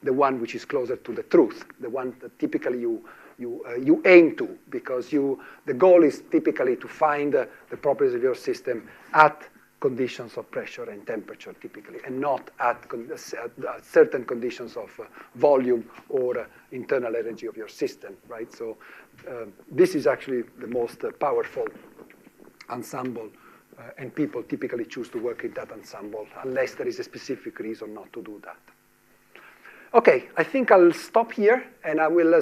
the one which is closer to the truth, the one that typically you aim to, because the goal is typically to find the properties of your system at conditions of pressure and temperature, typically, and not at certain conditions of volume or internal energy of your system, right? So this is actually the most powerful ensemble, and people typically choose to work in that ensemble unless there is a specific reason not to do that. Okay, I think I'll stop here, and I will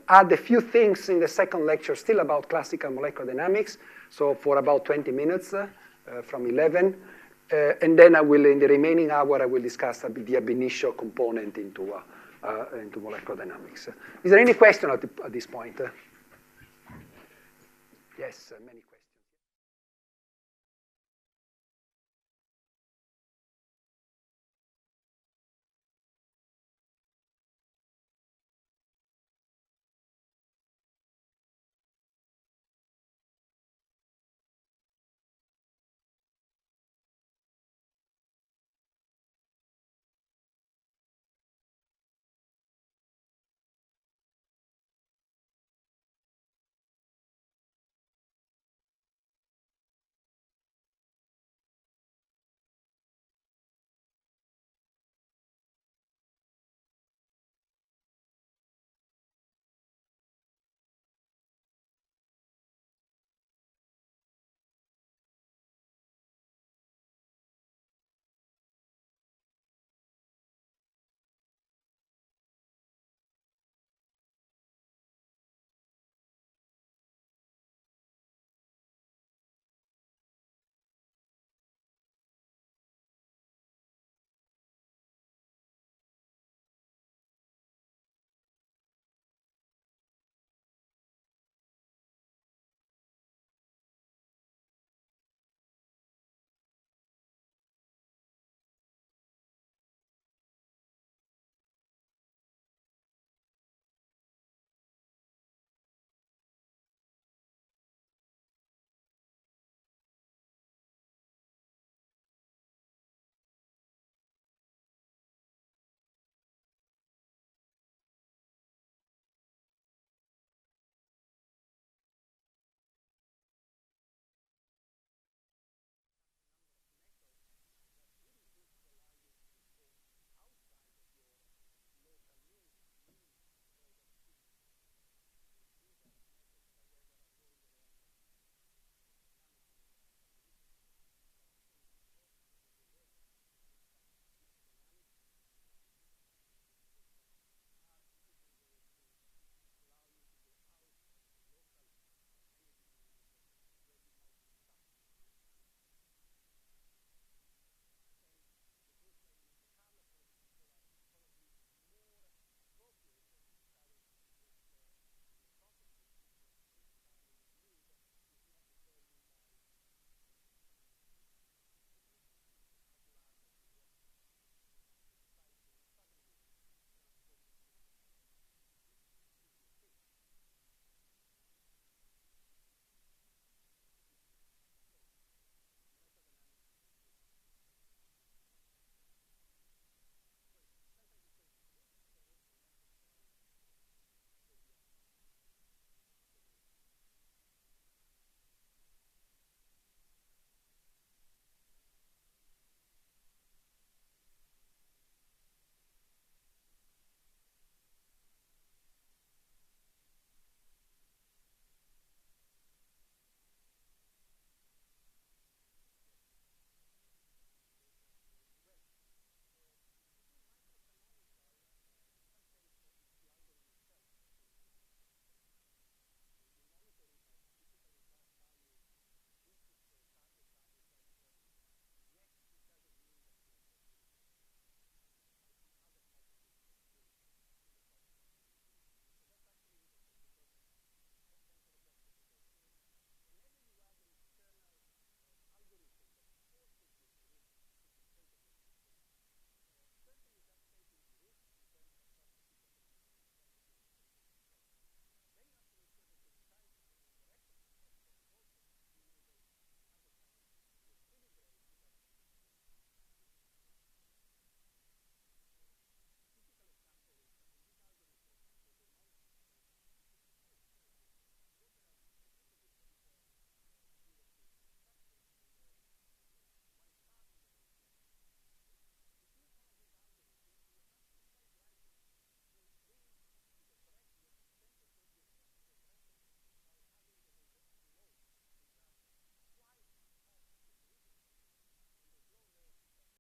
add a few things in the second lecture still about classical molecular dynamics, so for about 20 minutes from 11. And then I will, in the remaining hour, I will discuss the ab-initio component into molecular dynamics. Is there any question at this point? Yes, many questions.